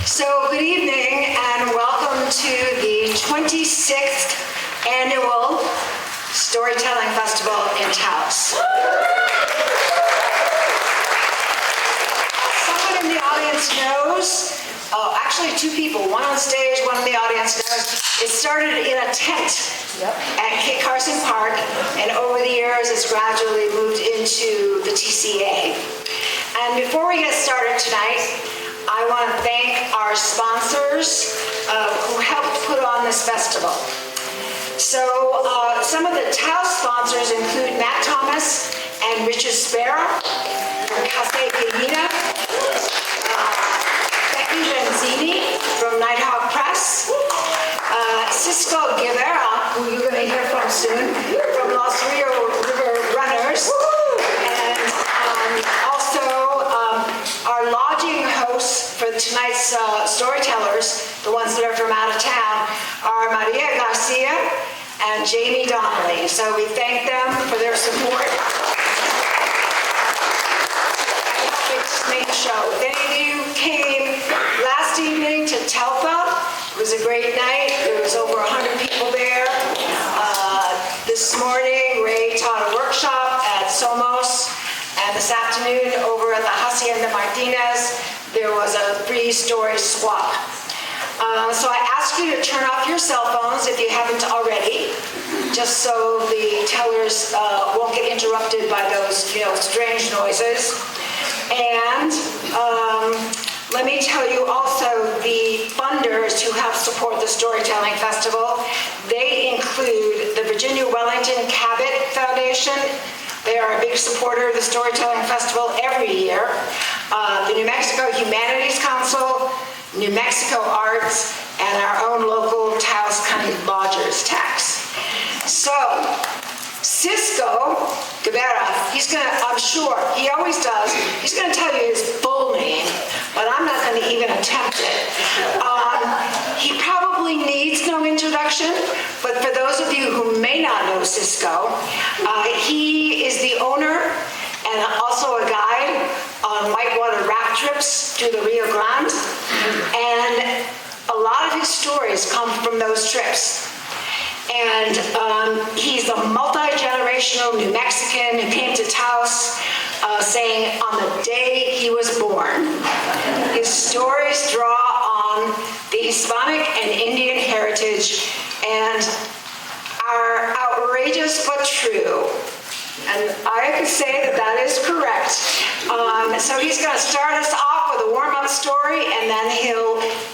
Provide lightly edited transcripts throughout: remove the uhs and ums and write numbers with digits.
So good evening and welcome to the 26th Annual Storytelling Festival in Taos. Someone in the audience knows, actually two people, one on stage, one in the audience knows, it started in a tent at Kit Carson Park, and over the years it's gradually moved into the TCA. And before we get started tonight, I want to thank our sponsors who helped put on this festival. So some of the Taos sponsors include Matt Thomas and Richard Sparrow from Casa Guevara, Becky Benzini from Nighthawk Press, Cisco Guevara, who you're going to hear from soon, from Los Rios River Runners, and also our lodging hosts for tonight's storytellers, the ones that are from out of town, are Maria Garcia and Jamie Donnelly. So we thank them for their support. It's main show. If any of you came last evening to Telfa, it was a great night. There was over 100 people there. This morning, Ray taught a workshop at SOMOS, and this afternoon over at the Hacienda Martinez, there was a free story swap. So I ask you to turn off your cell phones if you haven't already, just so the tellers won't get interrupted by those, strange noises. And let me tell you also the funders who help support the Storytelling Festival. They include the Virginia Wellington Cabot Foundation. They are a big supporter of the Storytelling Festival every year. The New Mexico Humanities Council, New Mexico Arts, and our own local Taos County Lodgers tax. So, Cisco Guevara, I'm sure, he always does, he's going to tell you his full name, but I'm not going to even attempt it. He probably needs no introduction, but for those of you who may not know Cisco, he is the owner and also a guide on whitewater raft trips through the Rio Grande, and a lot of his stories come from those trips. And he's a multi-generational New Mexican who came to Taos saying on the day he was born. His stories draw on the Hispanic and Indian heritage and are outrageous but true. And I can say that is correct. So he's going to start us off with a warm-up story, and then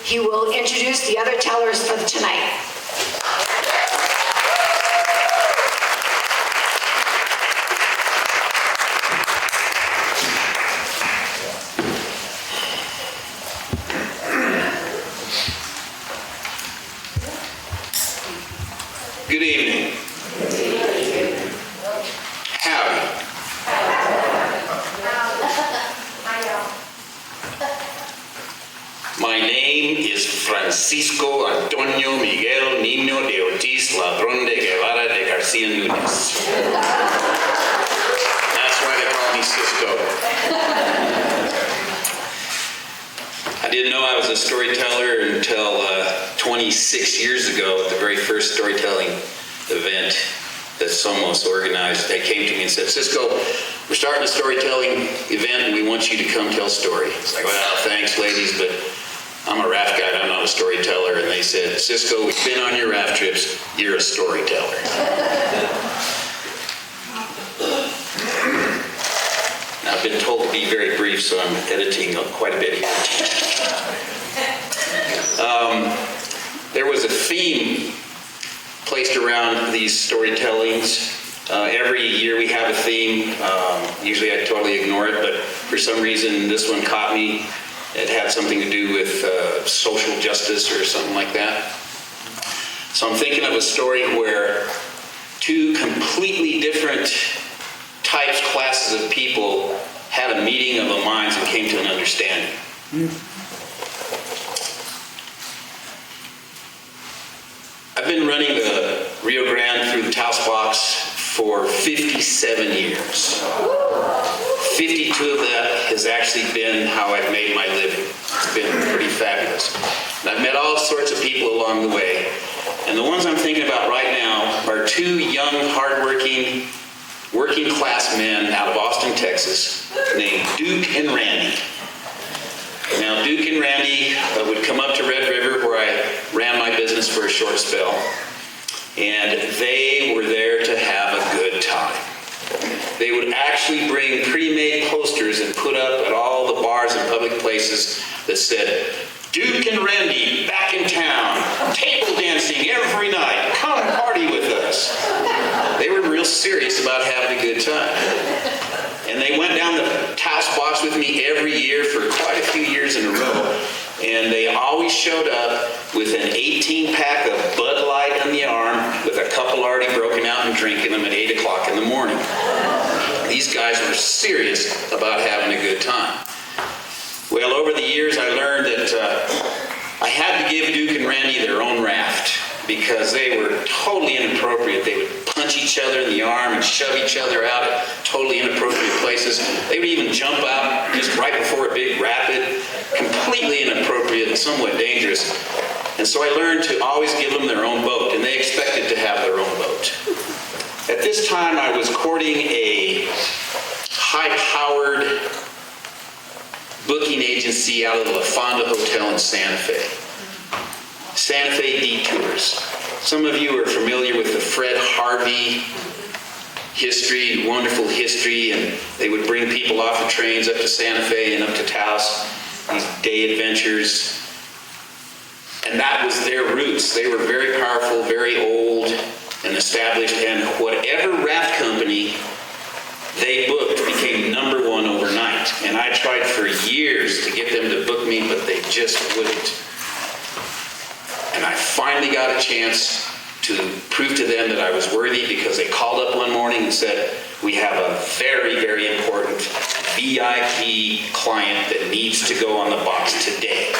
he will introduce the other tellers for tonight. Good evening. Howdy. My name is Francisco Antonio Miguel Niño de Ortiz Ladrón de Guevara de Garcia Núñez. That's why they call me Cisco. I didn't know I was a storyteller until 26 years ago at the very first storytelling event that SOMOS organized. They came to me and said, Cisco, we're starting a storytelling event and we want you to come tell a story. It's like, well, thanks ladies, but I'm a raft guide, I'm not a storyteller. And they said, Cisco, we've been on your raft trips, you're a storyteller. I've been told to be very brief, so I'm editing quite a bit here. There was a theme placed around these storytellings. Every year we have a theme. Usually I totally ignore it, but for some reason this one caught me. It had something to do with social justice or something like that. So I'm thinking of a story where two completely different types, classes of people had a meeting of the minds and came to an understanding. I've been running the Rio Grande through the Taos box for 57 years. 52 of that has actually been how I've made my living. It's been pretty fabulous. And I've met all sorts of people along the way. And the ones I'm thinking about right now are two young, hardworking, working class men out of Austin, Texas, named Duke and Randy. Now, Duke and Randy would come up to Red River where I ran my business for a short spell, and they were there to have a good time. They would actually bring pre-made posters and put up at all the bars and public places that said, Duke and Randy back in town, table dancing every night, come party with us. They were real serious about having a good time. And they went down the Taos box with me every year for quite a few years in a row. And they always showed up with an 18-pack of Bud Light on the arm with a couple already broken out and drinking them at 8 o'clock in the morning. These guys were serious about having a good time. Well, over the years, I learned that I had to give Duke and Randy their own raft because they were totally inappropriate. They would punch each other in the arm and shove each other out at totally inappropriate places. They would even jump out just right before a big rapid, completely inappropriate and somewhat dangerous. And so I learned to always give them their own boat, and they expected to have their own boat. At this time, I was courting a high-powered booking agency out of the La Fonda Hotel in Santa Fe. Santa Fe Detours. Some of you are familiar with the Fred Harvey history, wonderful history, and they would bring people off the trains up to Santa Fe and up to Taos, these day adventures. And that was their roots. They were very powerful, very old and established, and whatever raft company they booked became number one overnight. And I tried for years to get them to book me, but they just wouldn't. And I finally got a chance to prove to them that I was worthy because they called up one morning and said, we have a very, very important VIP client that needs to go on the box today.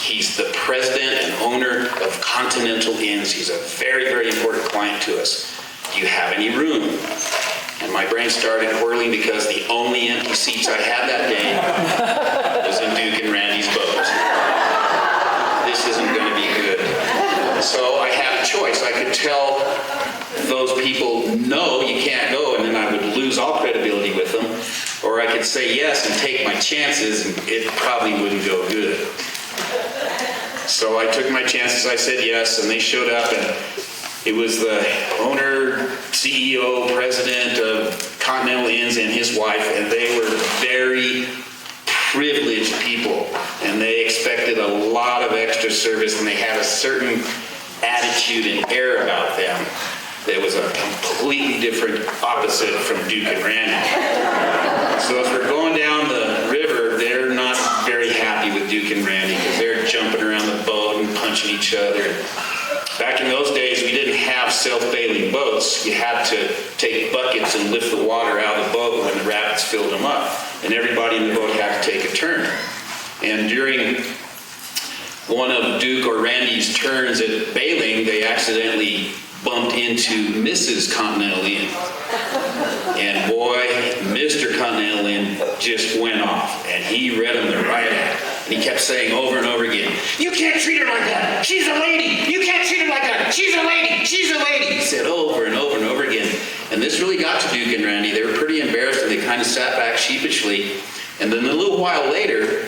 He's the president and owner of Continental Inns. He's a very, very important client to us. Do you have any room? And my brain started whirling because the only empty seats I had that day was in Duke and Randy's boat. This isn't going to be good. So I had a choice. I could tell those people, no, you can't go, and then I would lose all credibility with them. Or I could say yes and take my chances, and it probably wouldn't go good. So I took my chances. I said yes, and they showed up, and it was the owner, CEO, president of Continental Inns and his wife, and they were very privileged people, and they expected a lot of extra service, and they had a certain attitude and air about them that was a completely different opposite from Duke and Randy. So if we're going down the river, they're not very happy with Duke and Randy because they're jumping around the boat and punching each other. Back in those days, we didn't have self-bailing boats. You had to take buckets and lift the water out of the boat when the rapids filled them up. And everybody in the boat had to take a turn. And during one of Duke or Randy's turns at bailing, they accidentally bumped into Mrs. Continental Inn. And boy, Mr. Continental Inn just went off, and he read them the right act. And he kept saying over and over again, you can't treat her like that. She's a lady. You can't treat her like that. She's a lady. She's a lady. He said over and over and over again. And this really got to Duke and Randy. They were pretty embarrassed, and they kind of sat back sheepishly. And then a little while later,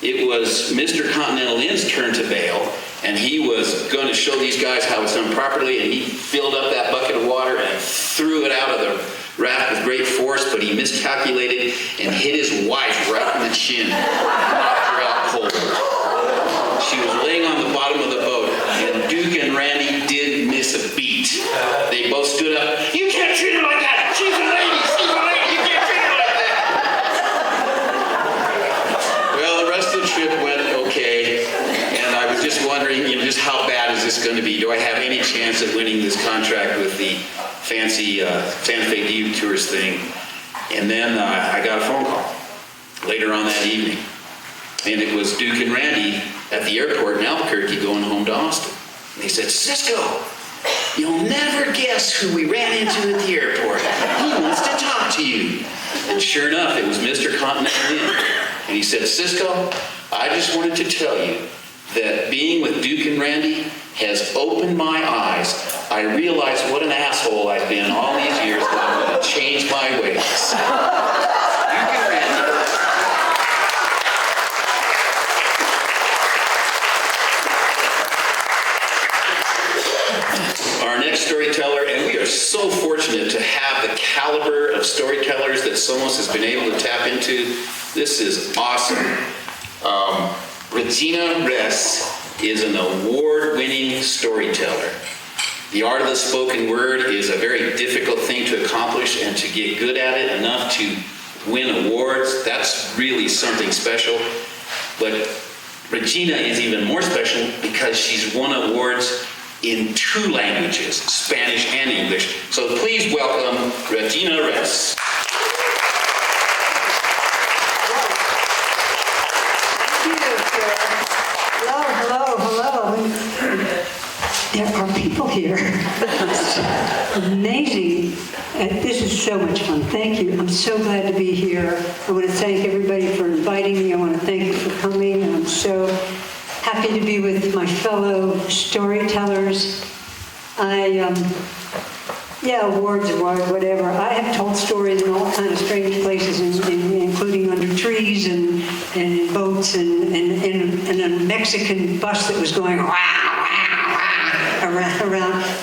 it was Mr. Continental Inn's turn to bail, and he was going to show these guys how it's done properly, and he filled up that bucket of water and threw it out of the raft with great force, but he miscalculated and hit his wife right in the chin, knocked her out cold. She was laying on the bottom of the boat, and Duke and Randy didn't miss a beat. They both stood up. You can't treat her like that. She's a lady. She's a lady. You can't treat her like that. Well, the rest of the trip went okay, and I was just wondering, just how bad is this going to be? Do I have any chance of winning this contract with the fancy Santa Fe Detours thing? And then I got a phone call later on that evening, and it was Duke and Randy at the airport in Albuquerque going home to Austin. And they said, Cisco, you'll never guess who we ran into at the airport. He wants to talk to you. And sure enough, it was Mr. Continental Inn. And he said, Cisco, I just wanted to tell you that being with Duke and Randy has opened my eyes. I realize what an asshole I've been all these years, that I'm going to change my ways. Duke and Randy. Our next storyteller, and we are so fortunate to have the caliber of storytellers that SOMOS has been able to tap into. This is awesome. Regina Ress is an award-winning storyteller. The art of the spoken word is a very difficult thing to accomplish, and to get good at it enough to win awards, that's really something special. But Regina is even more special because she's won awards in 2 languages, Spanish and English. So please welcome Regina Ress. Hello. There are people here. Amazing. And this is so much fun. Thank you. I'm so glad to be here. I want to thank everybody for inviting me. I want to thank you for coming. I'm so happy to be with my fellow storytellers. Awards, whatever. I have told stories in all kinds of strange places, including under trees and in boats and in a Mexican bus that was going around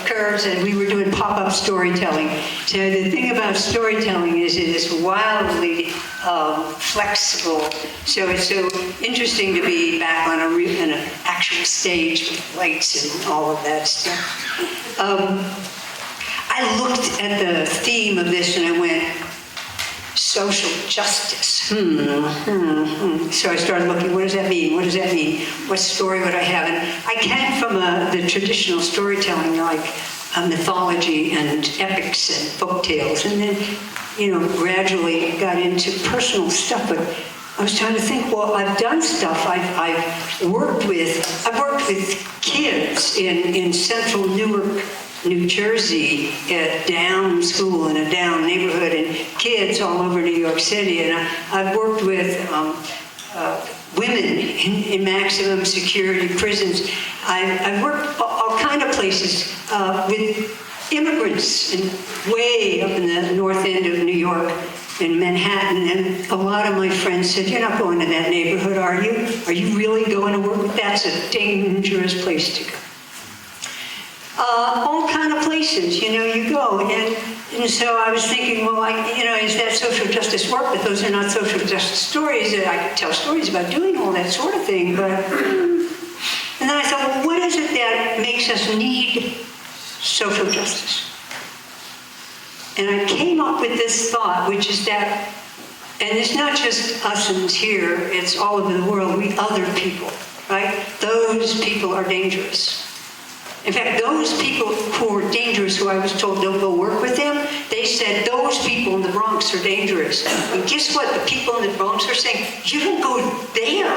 curves, and we were doing pop-up storytelling. So the thing about storytelling is it is wildly flexible. So it's so interesting to be back on an actual stage with lights and all of that stuff. I looked at the theme of this and I went, social justice. So I started looking, what does that mean? What does that mean? What story would I have? And I came from the traditional storytelling, like mythology and epics and folk tales, and then, gradually got into personal stuff. But I was trying to think, well, I've done stuff. I've worked with kids in central Newark, New Jersey, at Down School in a Down neighborhood, and kids all over New York City. And I've worked with women in maximum security prisons. I've worked all kind of places with immigrants, and way up in the north end of New York, in Manhattan. And a lot of my friends said, "You're not going to that neighborhood, are you? Are you really going to work? That's a dangerous place to go." All kind of places, you go. And so I was thinking, well, is that social justice work? But those are not social justice stories. I could tell stories about doing all that sort of thing. But and then I thought, well, what is it that makes us need social justice? And I came up with this thought, which is that, and it's not just us and here, it's all over the world, we other people, right? Those people are dangerous. In fact, those people who are dangerous, who I was told don't go work with them, they said those people in the Bronx are dangerous. And guess what? The people in the Bronx are saying, you don't go there.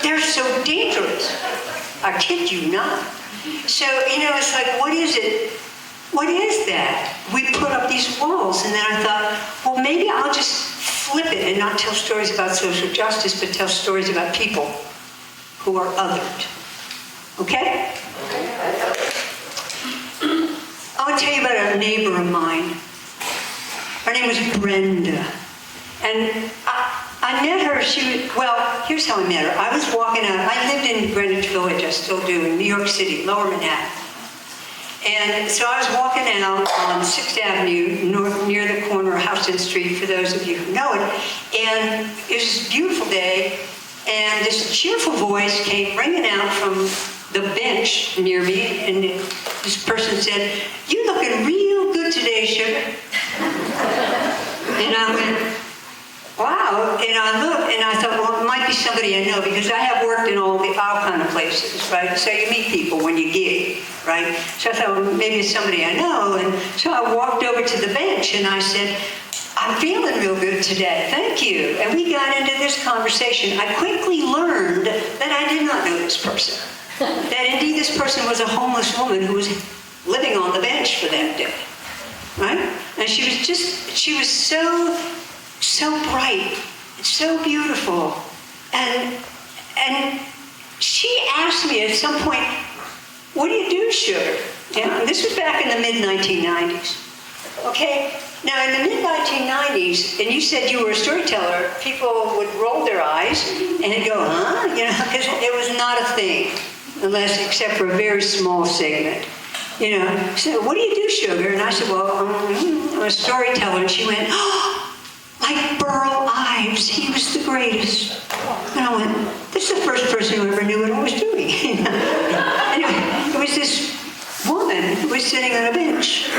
They're so dangerous. I kid you not. So, it's like, what is it? What is that? We put up these walls, and then I thought, well, maybe I'll just flip it and not tell stories about social justice, but tell stories about people who are othered. Okay? I want to tell you about a neighbor of mine. Her name was Brenda. And I met her, here's how I met her. I was walking out, I lived in Greenwich Village, I still do, in New York City, Lower Manhattan. And so I was walking out on 6th Avenue, near the corner of Houston Street, for those of you who know it. And it was a beautiful day, and this cheerful voice came ringing out from the bench near me, and this person said, "You looking real good today, sugar." And I went, wow. And I looked, and I thought, well, it might be somebody I know, because I have worked in all kind of places, right? So you meet people when you gig, right? So I thought, well, maybe it's somebody I know. And so I walked over to the bench, and I said, "I'm feeling real good today, thank you." And we got into this conversation. I quickly learned that I did not know this person. That indeed this person was a homeless woman who was living on the bench for that day, right? And she was so bright, so beautiful. And she asked me at some point, what do you do, sugar? And this was back in the mid-1990s. Okay? Now, in the mid-1990s, and you said you were a storyteller, people would roll their eyes and go, huh? Because it was not a thing, except for a very small segment. So what do you do, sugar? And I said, well, I'm a storyteller. And she went, oh, like Burl Ives, he was the greatest. And I went, this is the first person who ever knew what I was doing. Anyway, it was this woman who was sitting on a bench.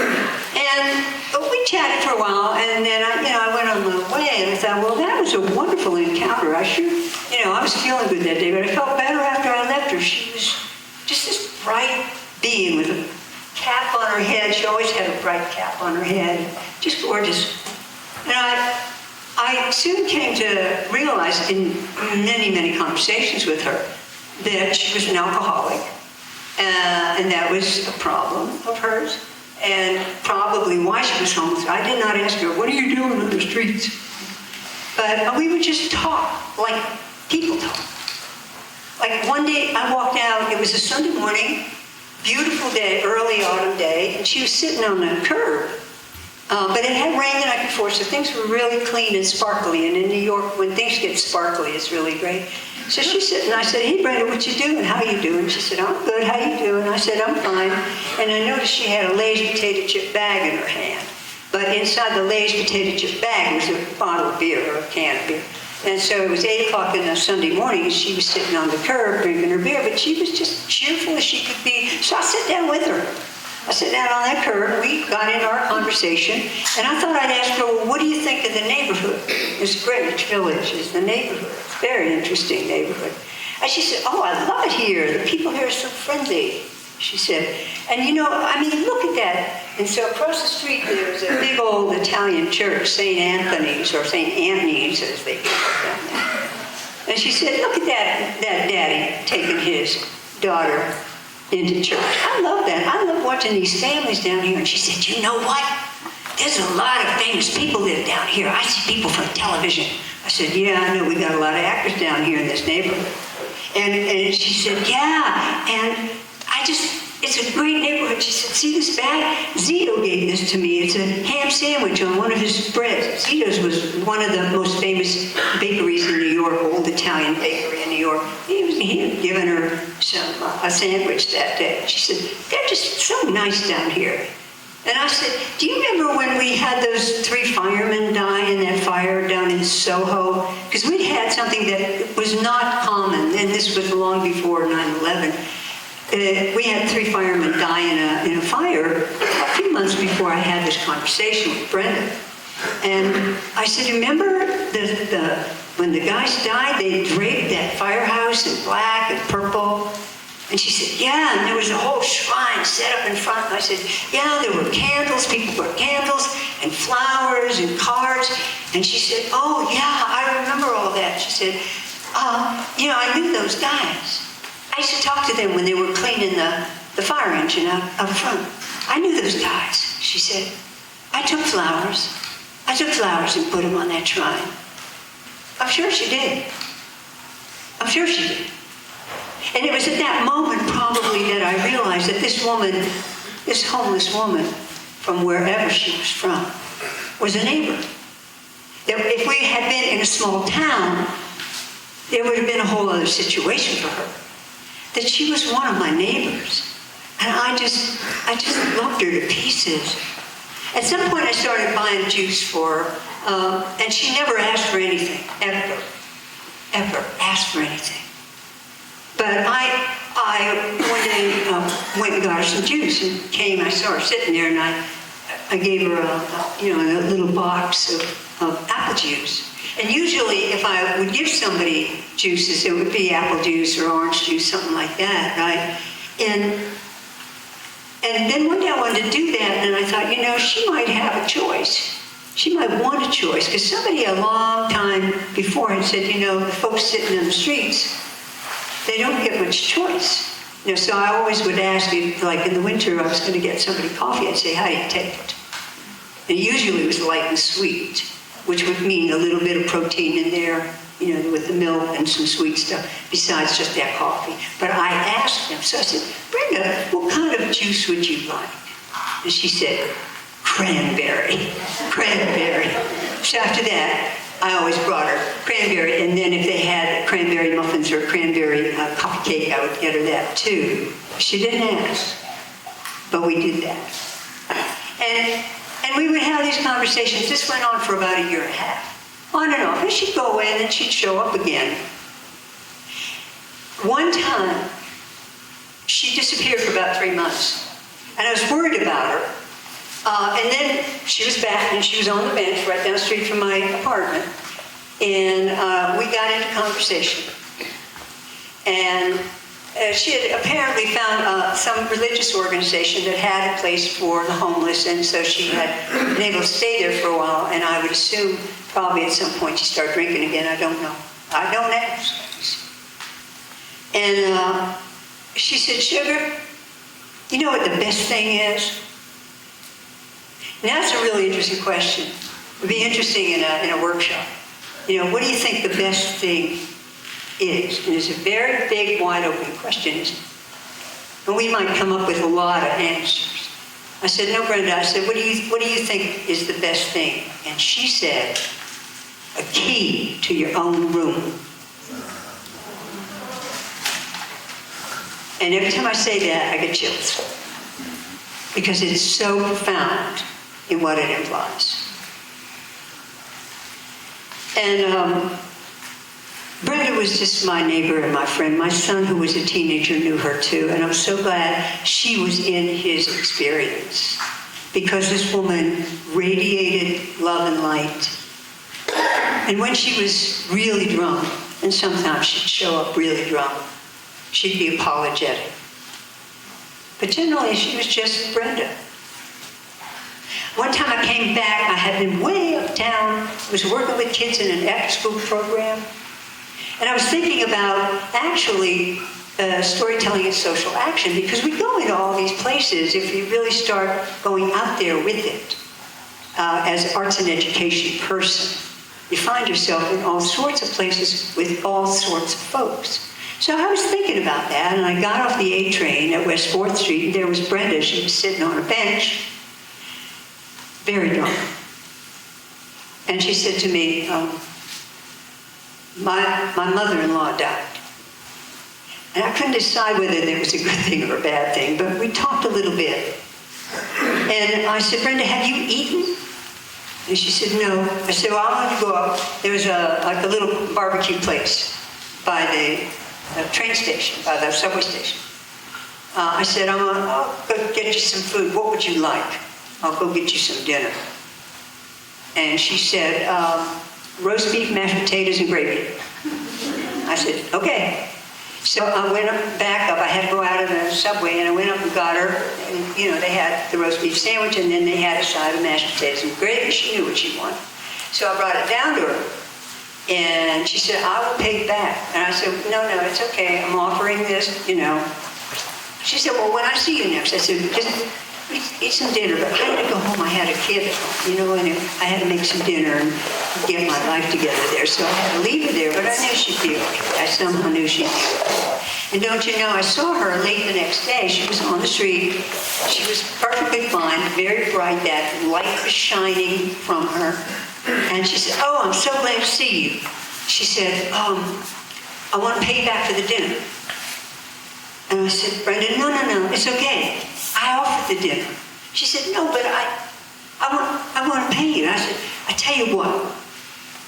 And we chatted for a while, and then I went on my way, and I thought, well, that was a wonderful encounter. I was feeling good that day, but I felt better after I left her. She was just this bright being with a cap on her head. She always had a bright cap on her head. Just gorgeous. And I soon came to realize in many, many conversations with her that she was an alcoholic. And that was a problem of hers, and probably why she was homeless. I did not ask her, what are you doing on the streets? But we would just talk like people talk. Like one day I walked out, it was a Sunday morning, beautiful day, early autumn day, and she was sitting on the curb. But it had rained the night before, so things were really clean and sparkly. And in New York, when things get sparkly, it's really great. So she's sitting, I said, hey, Brenda, what you doing? How you doing? She said, I'm good, how you doing? I said, I'm fine. And I noticed she had a Lay's potato chip bag in her hand. But inside the Lay's potato chip bag was a bottle of beer or a can of beer. And so it was 8 o'clock in a Sunday morning, and she was sitting on the curb drinking her beer, but she was just cheerful as she could be. So I sat down with her. I sat down on that curb, we got in our conversation, and I thought I'd ask her, well, what do you think of the neighborhood? This Greenwich Village is the neighborhood. It's a very interesting neighborhood. And she said, oh, I love it here. The people here are so friendly, she said. And look at that. And so across the street, there's a big old Italian church, St. Anthony's, or St. Anthony's, as they call it down there. And she said, look at that daddy taking his daughter into church. I love that. I love watching these families down here. And she said, you know what? There's a lot of famous people live down here. I see people from television. I said, yeah, I know. We got a lot of actors down here in this neighborhood. And she said, yeah. And it's a great neighborhood. She said, see this bag? Zito gave this to me. It's a ham sandwich on one of his breads. Zito's was one of the most famous bakeries in New York, old Italian bakery in New York. He had given her a sandwich that day. She said, they're just so nice down here. And I said, do you remember when we had those 3 firemen die in that fire down in Soho? Because we'd had something that was not common, and this was long before 9/11. We had 3 firemen die in a fire a few months before I had this conversation with Brenda. And I said, remember when the guys died, they draped that firehouse in black and purple? And she said, yeah, and there was a whole shrine set up in front. And I said, yeah, there were candles, people brought candles and flowers and cards. And she said, oh, yeah, I remember all that. She said, I knew those guys. I used to talk to them when they were cleaning the fire engine up front. I knew those guys, she said. I took flowers and put them on that shrine. I'm sure she did. I'm sure she did. And it was at that moment probably that I realized that this woman, this homeless woman, from wherever she was from, was a neighbor. That if we had been in a small town, there would have been a whole other situation for her. That she was one of my neighbors. And I just loved her to pieces. At some point I started buying juice for her, and she never asked for anything, ever asked for anything. But I one day went and got her some juice and came. I saw her sitting there, and I gave her a little box of apple juice. And usually, if I would give somebody juices, it would be apple juice or orange juice, something like that, right? And then one day I wanted to do that, and I thought, she might have a choice. She might want a choice, because somebody a long time before had said, the folks sitting in the streets, they don't get much choice. So I always would ask, like in the winter, I was going to get somebody coffee, I'd say, how do you take it? And usually it was light and sweet, which would mean a little bit of protein in there, you know, with the milk and some sweet stuff, besides just that coffee. But I asked them, so I said, Brenda, what kind of juice would you like? And she said, cranberry, cranberry. So after that, I always brought her cranberry, and then if they had cranberry muffins or cranberry coffee cake, I would get her that too. She didn't ask, but we did that. And we would have these conversations. This went on for about a year and a half, on and off. And she'd go away, and then she'd show up again. One time, she disappeared for about 3 months, and I was worried about her. And then she was back, and she was on the bench right down the street from my apartment. And we got into conversation. And she had apparently found some religious organization that had a place for the homeless, and so she had been able to stay there for a while. And I would assume probably at some point she started drinking again. I don't know. I don't ask. And she said, Sugar, you know what the best thing is? And that's a really interesting question. It would be interesting in a workshop. You know, what do you think the best thing is? And it's a very big, wide open question, isn't it? And we might come up with a lot of answers. I said, no, Brenda, I said, what do you think is the best thing? And she said, a key to your own room. And every time I say that, I get chills. Because it's so profound in what it implies. And Brenda was just my neighbor and my friend. My son, who was a teenager, knew her too. And I'm so glad she was in his experience. Because this woman radiated love and light. And when she was really drunk, and sometimes she'd show up really drunk, she'd be apologetic. But generally, she was just Brenda. One time I came back, I had been way uptown, was working with kids in an after-school program, and I was thinking about actually storytelling and social action, because we go into all these places if you really start going out there with it as an arts and education person. You find yourself in all sorts of places with all sorts of folks. So I was thinking about that, and I got off the A train at West 4th Street, and there was Brenda. She was sitting on a bench, very drunk. And she said to me, my mother-in-law died. And I couldn't decide whether that was a good thing or a bad thing, but we talked a little bit. And I said, Brenda, have you eaten? And she said, no. I said, well, I want to go up. There was like a little barbecue place by the train station, by the subway station. I said, I'll go get you some food. What would you like? I'll go get you some dinner. And she said, roast beef, mashed potatoes, and gravy. I said, okay. So I went back up. I had to go out of the subway, and I went up and got her. And, you know, they had the roast beef sandwich, and then they had a side of mashed potatoes and gravy. She knew what she wanted. So I brought it down to her. And she said, I will pay back. And I said, no, it's okay. I'm offering this, you know. She said, well, when I see you next, I said, just eat some dinner. But I had to go home. I had a kid at home, you know, and I had to make some dinner and get my life together there. So I had to leave her there, but I knew she'd be okay. I somehow knew she'd be okay. And don't you know, I saw her late the next day. She was on the street. She was perfectly fine, very bright. That light was shining from her. And she said, oh, I'm so glad to see you. She said, I want to pay you back for the dinner. And I said, Brenda, no, it's okay. I offered the dinner. She said, no, but I want to pay you. And I said, I tell you what,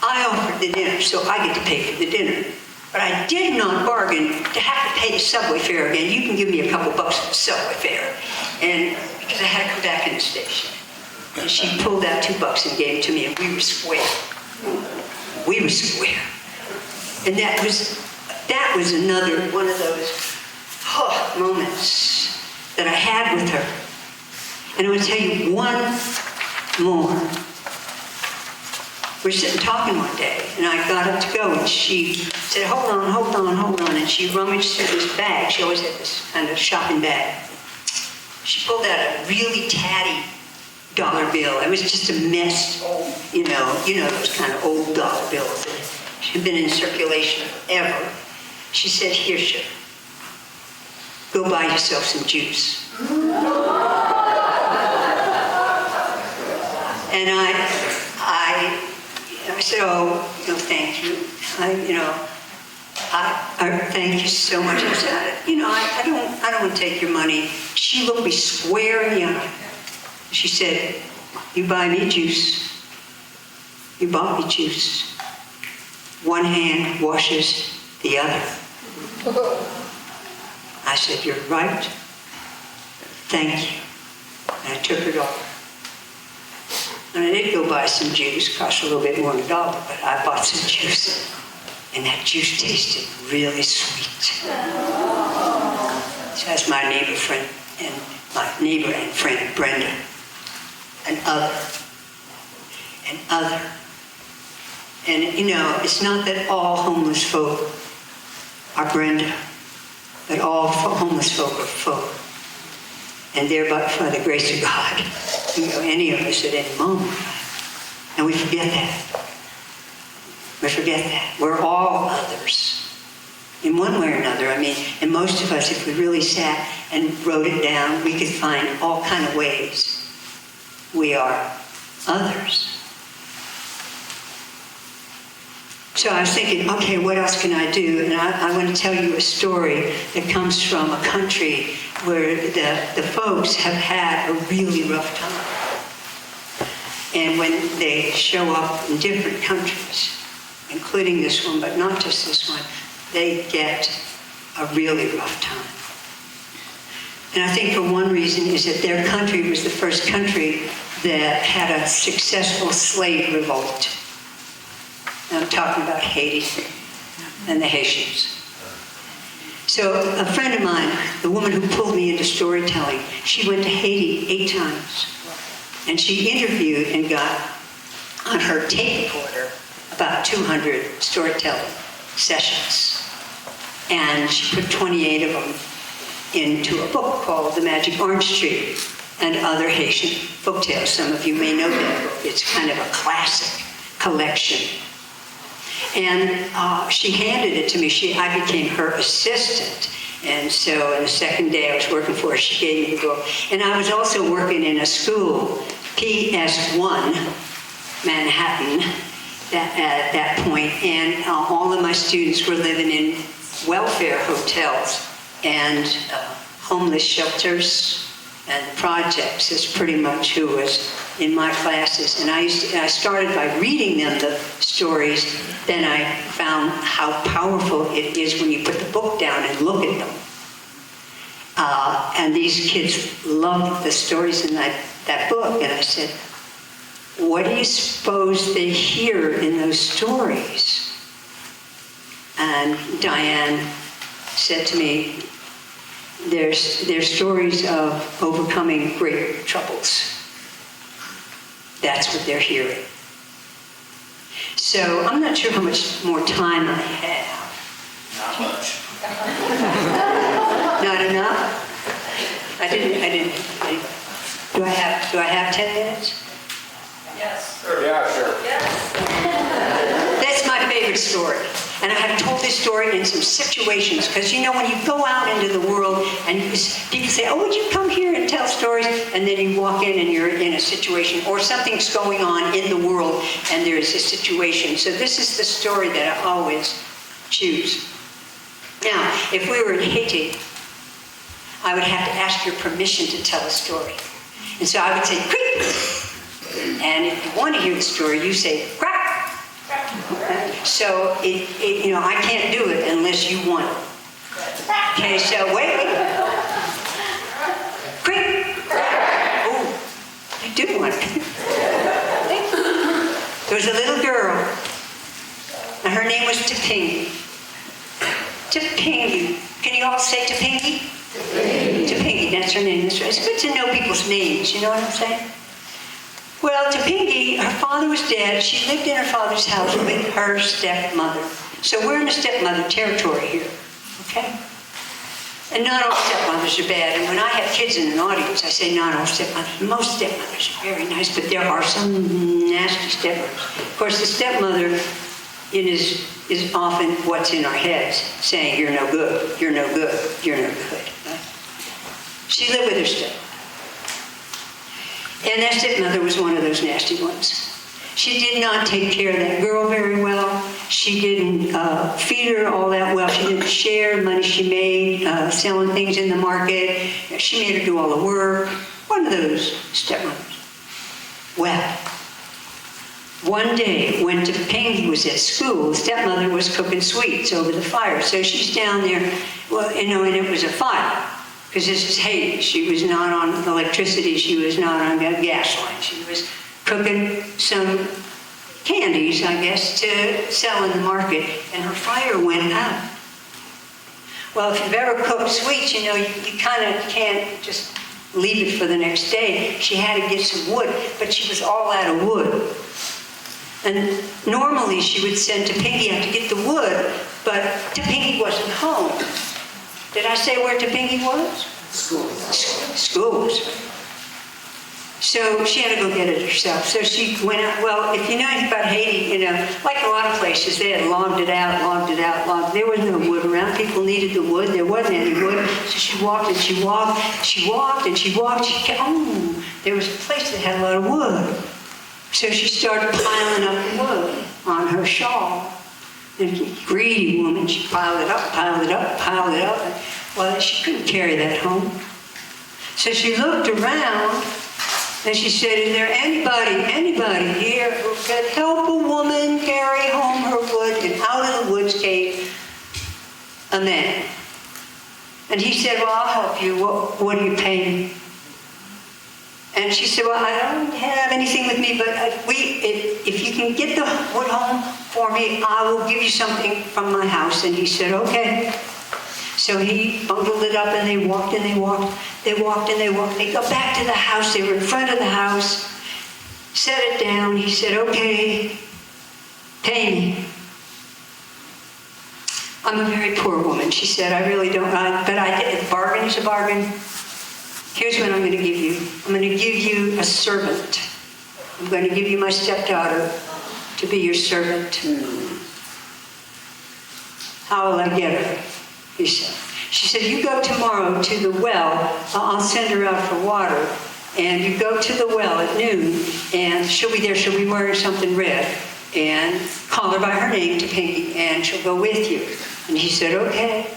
I offered the dinner, so I get to pay for the dinner. But I did not bargain to have to pay the subway fare again. You can give me a couple bucks for the subway fare. And because I had to come back in the station. And she pulled out $2 and gave it to me, and we were square. We were square. And that was another one of those moments that I had with her. And I want to tell you one more. We were sitting talking one day, and I got up to go, and she said, hold on, and she rummaged through this bag. She always had this kind of shopping bag. She pulled out a really tatty dollar bill. It was just a mess, you know those kind of old dollar bills that had been in circulation forever. She said, "Here, sugar, go buy yourself some juice." And I said, "Oh, thank you. I thank you so much." I said, I don't want to take your money." She looked me square in the eye. She said, "You buy me juice. You bought me juice. One hand washes the other." I said, "You're right. Thank you." And I took her dollar. And I did go buy some juice. Cost a little bit more than $1, but I bought some juice. And that juice tasted really sweet. So that's my neighbor and friend Brenda. And other. And it's not that all homeless folk are Brenda, but all homeless folk are folk. And they're but for the grace of God. Any of us at any moment. And we forget that. We forget that. We're all others. In one way or another. And most of us, if we really sat and wrote it down, we could find all kind of ways we are others. So I was thinking, okay, what else can I do? And I want to tell you a story that comes from a country where the folks have had a really rough time. And when they show up in different countries, including this one, but not just this one, they get a really rough time. And I think for one reason is that their country was the first country that had a successful slave revolt. And I'm talking about Haiti and the Haitians. So a friend of mine, the woman who pulled me into storytelling, she went to Haiti 8 times. And she interviewed and got on her tape recorder about 200 storytelling sessions. And she put 28 of them into a book called The Magic Orange Tree and Other Haitian Folktales. Some of you may know that book. It's kind of a classic collection. And she handed it to me. I became her assistant. And so on the second day I was working for her, she gave me the book. And I was also working in a school, PS1, Manhattan, at that point. And all of my students were living in welfare hotels and homeless shelters and projects is pretty much who was in my classes. And I started by reading them the stories. Then I found how powerful it is when you put the book down and look at them. And these kids loved the stories in that book. And I said, what do you suppose they hear in those stories? And Diane said to me, they're stories of overcoming great troubles. That's what they're hearing. So I'm not sure how much more time I have. Not much. Not enough? I didn't. Do I have 10 minutes? Yes. Yeah, sure. Yes. That's my favorite story. And I have told this story in some situations, because when you go out into the world and people say, oh, would you come here and tell stories? And then you walk in and you're in a situation, or something's going on in the world and there's a situation. So this is the story that I always choose. Now, if we were in Haiti, I would have to ask your permission to tell a story. And so I would say, quick! And if you want to hear the story, you say, crack! So, I can't do it unless you want it. Okay, so wait. Quick! Oh, I do want it. There was a little girl, and her name was Topingi. Topingi. Can you all say Topingi? Topingi, that's her name. It's good to know people's names, you know what I'm saying? Well, Topingi, her father was dead. She lived in her father's house with her stepmother. So we're in the stepmother territory here, okay? And not all stepmothers are bad. And when I have kids in an audience, I say not all stepmothers. Most stepmothers are very nice, but there are some nasty stepmothers. Of course, the stepmother is often what's in our heads, saying, you're no good, you're no good, you're no good. Right? She lived with her stepmother. And that stepmother was one of those nasty ones. She did not take care of that girl very well. She didn't feed her all that well. She didn't share the money she made, selling things in the market. She made her do all the work. One of those stepmothers. Well, one day when Topanga was at school, the stepmother was cooking sweets over the fire. So she's down there, well, and it was a fire. Because this is Haiti. She was not on electricity. She was not on a gas line. She was cooking some candies, I guess, to sell in the market, and her fire went out. Well, if you've ever cooked sweets, you kind of can't just leave it for the next day. She had to get some wood, but she was all out of wood. And normally she would send Topanga out to get the wood, but Topanga wasn't home. Did I say where Topanga was? School. So she had to go get it herself. So she went out. Well, if you know anything about Haiti, like a lot of places, they had logged it out. There was no wood around. People needed the wood. There wasn't any wood. So she walked and she walked. There was a place that had a lot of wood. So she started piling up wood on her shawl. And greedy woman, she piled it up. Well, she couldn't carry that home. So she looked around and she said, is there anybody here who could help a woman carry home her wood? And out of the woods came a man. And he said, well, I'll help you. What do you pay me? And she said, well, I don't have anything with me, but if you can get the wood home for me, I will give you something from my house. And he said, okay. So he bundled it up, and they walked. They got back to the house. They were in front of the house, set it down. He said, okay, pay me. I'm a very poor woman, she said. I really don't, but I did. A bargain is a bargain. Here's what I'm going to give you. I'm going to give you a servant. I'm going to give you my stepdaughter to be your servant. How will I get her? He said. She said, you go tomorrow to the well. I'll send her out for water. And you go to the well at noon, and she'll be there. She'll be wearing something red. And call her by her name, Topanga, and she'll go with you. And he said, okay.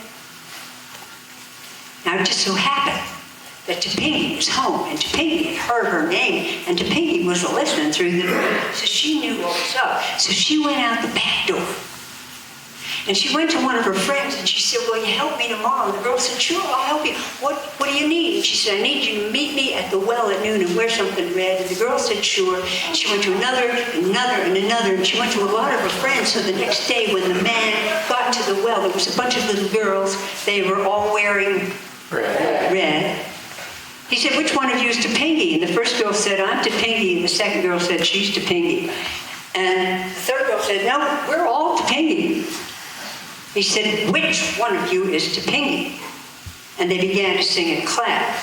Now it just so happened that Topanga was home, and Topanga had heard her name, and Topanga was listening through the door, so she knew what was up. So she went out the back door, and she went to one of her friends, and she said, will you help me tomorrow? And the girl said, sure, I'll help you. What do you need? And she said, I need you to meet me at the well at noon and wear something red. And the girl said, sure. She went to another, and she went to a lot of her friends. So the next day when the man got to the well, there was a bunch of little girls. They were all wearing red. He said, which one of you is Topanga? And the first girl said, I'm Topanga. And the second girl said, she's Topanga. And the third girl said, no, we're all Topanga. He said, which one of you is Topanga? And they began to sing and clap.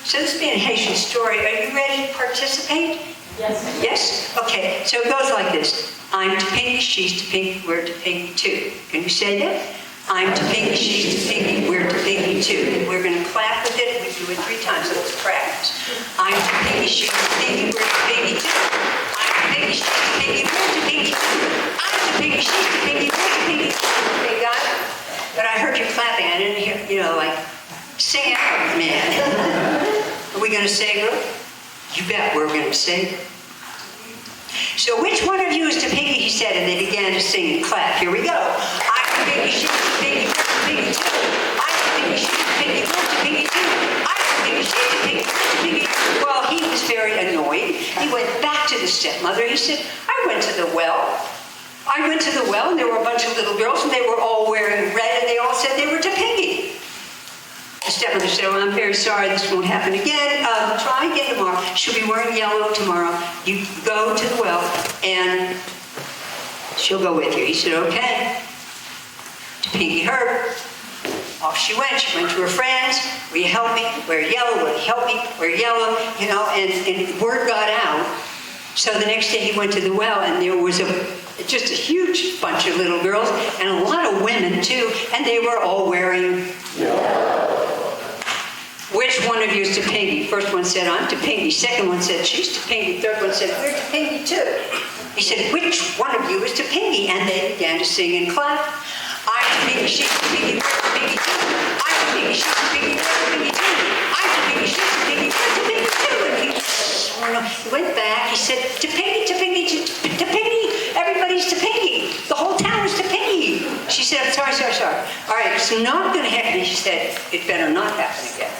So this being a Haitian story, are you ready to participate? Yes. Yes? Okay, so it goes like this. I'm Topanga, she's Topanga, we're Topanga too. Can you say that? I'm Topanga, she's Topanga, we're Topanga too. And we're going to clap with it. We do it 3 times, so let's practice. I'm Topanga, she's Topanga, we're Topanga too. I'm Topanga, she's Topanga, we're Topanga too. I'm Topanga, she's Topanga, we're Topanga too. Okay, got it? But I heard you clapping. I didn't hear, like, sing out, man. Are we going to say it? You bet we're going to sing. So which one of you is Topanga, he said, and they began to sing and clap. Here we go. I'm Topanga, she's Topanga, we're Topanga too. I'm Topanga, she's Topanga, we're Topanga too. I'm Topanga, she's Topanga, we're Topanga too. Well, he was very annoyed. He went back to the stepmother. He said, I went to the well, and there were a bunch of little girls, and they were all wearing red, and they all said they were Topanga. The stepmother said, well, I'm very sorry, this won't happen again. Try again tomorrow. She'll be wearing yellow tomorrow. You go to the well, and she'll go with you. He said, okay. Topanga heard. off she went. She went to her friends. Will you help me? Wear yellow. Will you help me? Wear yellow. And word got out. So the next day he went to the well, and there was just a huge bunch of little girls, and a lot of women too, and they were all wearing yellow. Which one of you is Topinky? First one said, I'm Topinky. Second one said, she's Topinky. Third one said, we're Topinky too. He said, which one of you is Topinky? And they began to sing and clap. I'm Topinky, she's Topinky, we're Topinky too. I'm Topinky, she's Topinky, we're Topinky too. I'm Topinky, she's Topinky, we're Topinky too. And he went back, he said, Topinky, Topinky, Topinky, everybody's Topinky. The whole town is Topinky. She said, I'm sorry. All right, it's not going to happen. She said, it better not happen again.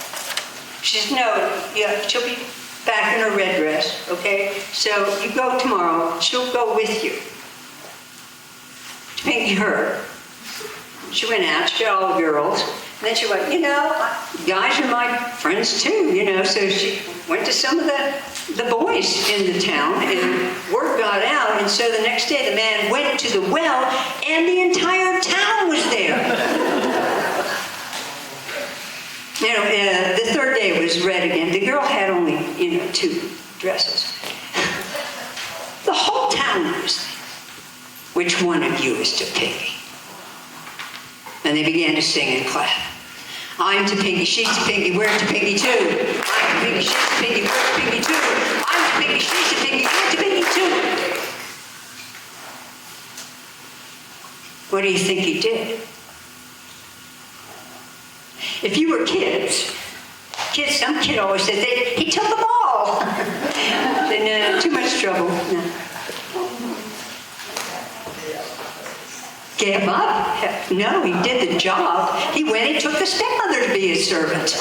She says, no, yeah, she'll be back in her red dress, okay? So you go tomorrow, she'll go with you. Topinky heard. She went out, she got all the girls, and then she went, guys are my friends too, so she went to some of the boys in the town, and word got out, and so the next day the man went to the well, and the entire town was there. The third day was red again. The girl had only, 2 dresses. The whole town was there. Which one of you is Topinky? And they began to sing and clap. I'm Topinky, she's Topinky, we're Topinky too. I'm Topinky, she's Topinky, we're Topinky too. I'm Topinky, she's Topinky, we're Topinky too. What do you think he did? If you were kids, some kid always says, he took them all. Then too much trouble. No. Gave up? No, he did the job. He went and took the stepmother to be his servant.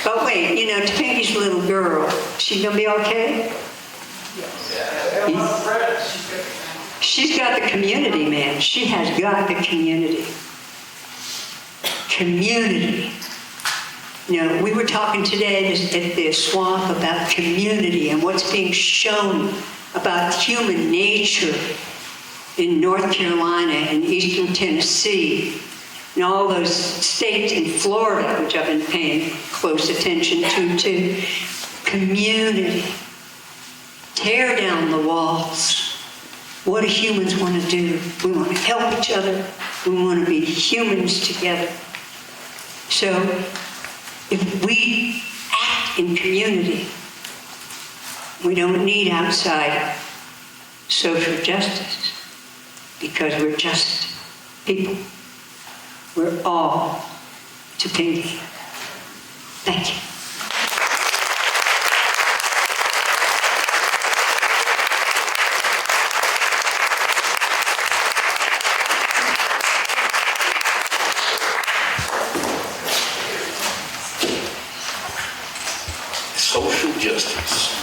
But wait, Topinky's little girl, she gonna be okay? She's got the community, man. She has got the community. Community. We were talking today at the swamp about community and what's being shown about human nature in North Carolina and eastern Tennessee and all those states in Florida, which I've been paying close attention to too. Community. Tear down the walls. What do humans want to do? We want to help each other. We want to be humans together. So if we act in community, we don't need outside social justice because we're just people. We're all Topinky. Thank you. Social justice.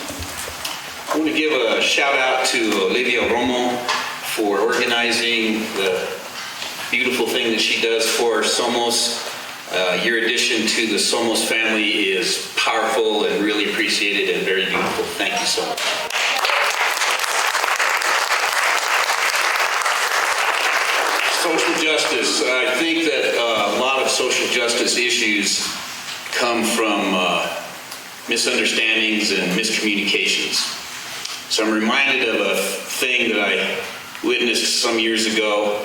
I want to give a shout out to Olivia Romo for organizing the beautiful thing that she does for SOMOS. Your addition to the SOMOS family is powerful and really appreciated and very beautiful. Thank you so much. Social justice. I think that a lot of social justice issues come from misunderstandings and miscommunications. So I'm reminded of a thing that I witnessed some years ago.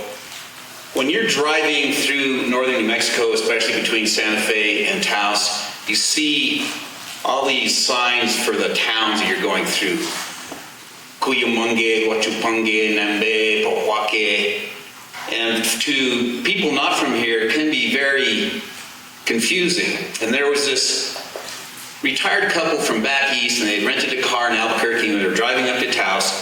When you're driving through northern New Mexico, especially between Santa Fe and Taos, you see all these signs for the towns that you're going through. Cuyumangue, Huachupangue, Nambe, Pohuaque. And to people not from here, it can be very confusing. And there was this retired couple from back east, and they rented a car in Albuquerque, and they were driving up to Taos,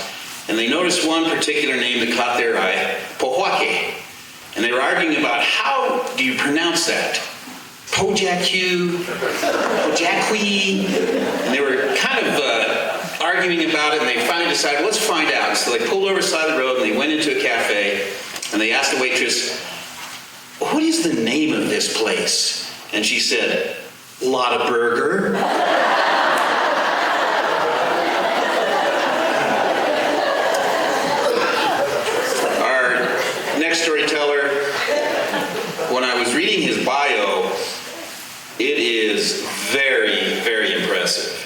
and they noticed one particular name that caught their eye, Pohuaque. And they were arguing about how do you pronounce that? Pojacu, Pojaqui, and they were kind of arguing about it, and they finally decided, let's find out. So they pulled over the side of the road, and they went into a cafe, and they asked the waitress, what is the name of this place? And she said, Lotta Burger. Our reading his bio, it is very, very impressive.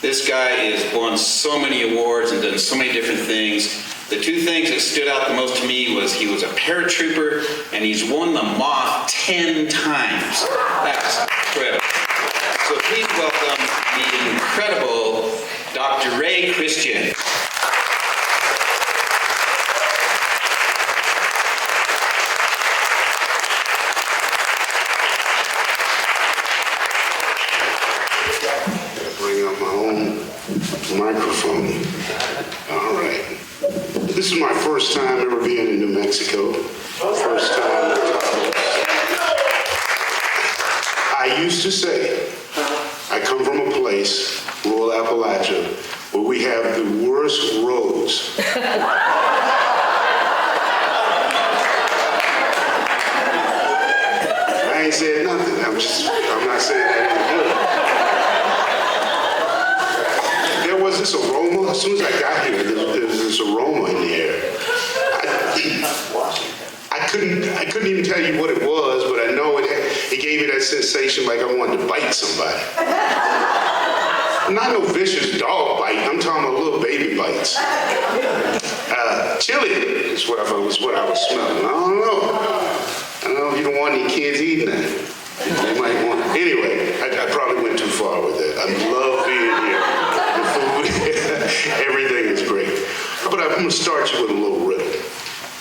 This guy has won so many awards and done so many different things. The two things that stood out the most to me was he was a paratrooper and he's won the Moth 10 times. That's incredible. So please welcome the incredible Dr. Ray Christian. Bring up my own microphone. All right. This is my first time ever being in New Mexico. First time. I used to say, I come from a place, rural Appalachia, where we have the worst roads. I ain't said nothing. I'm not saying that ain't good. There was this aroma. As soon as I got here, there was this aroma in the air. I couldn't even tell you what it was, but I know it gave me that sensation like I wanted to bite somebody. Not no vicious dog bite. I'm talking about little baby bites. Chili is what I was smelling. I don't know. I don't know if you don't want any kids eating that. They might want. Anyway, I probably went too far with that. I love being here. The food, everything is great. But I'm going to start you with a little riddle.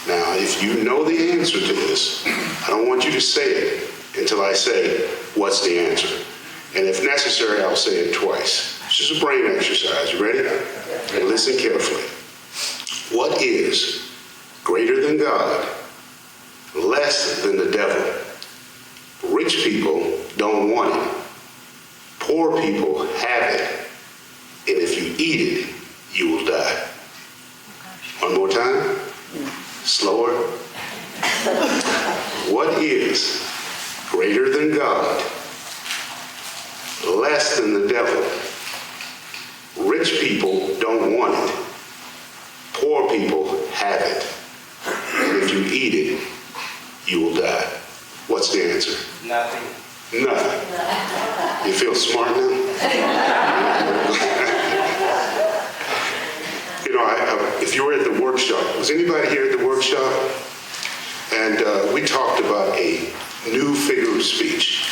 Now, if you know the answer to this, I don't want you to say it until I say, what's the answer? And if necessary, I'll say it twice. It's just a brain exercise. You ready? And listen carefully. What is greater than God, less than the devil? Rich people don't want it. Poor people have it. And if you eat it, you will die. One more time. Slower. What is greater than God, less than the devil? Rich people don't want it. Poor people have it. And if you eat it, you will die. What's the answer? Nothing. Nothing. You feel smart now? You know, if you were at the workshop, was anybody here at the workshop? And we talked about a new figure of speech.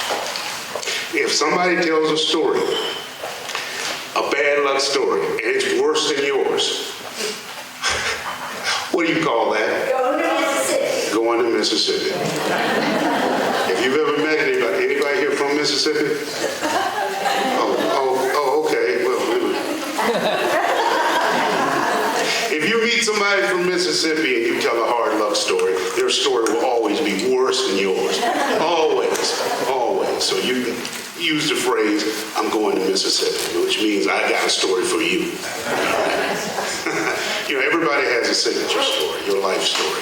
If somebody tells a story, a bad luck story, and it's worse than yours, what do you call that? Going to Mississippi. Going to Mississippi. If you've ever met anybody here from Mississippi? Oh, okay. Well, if you meet somebody from Mississippi and you tell a hard luck story, their story will always be worse than yours. Always. So you can use the phrase, I'm going to Mississippi, which means I got a story for you. You know, everybody has a signature story, your life story.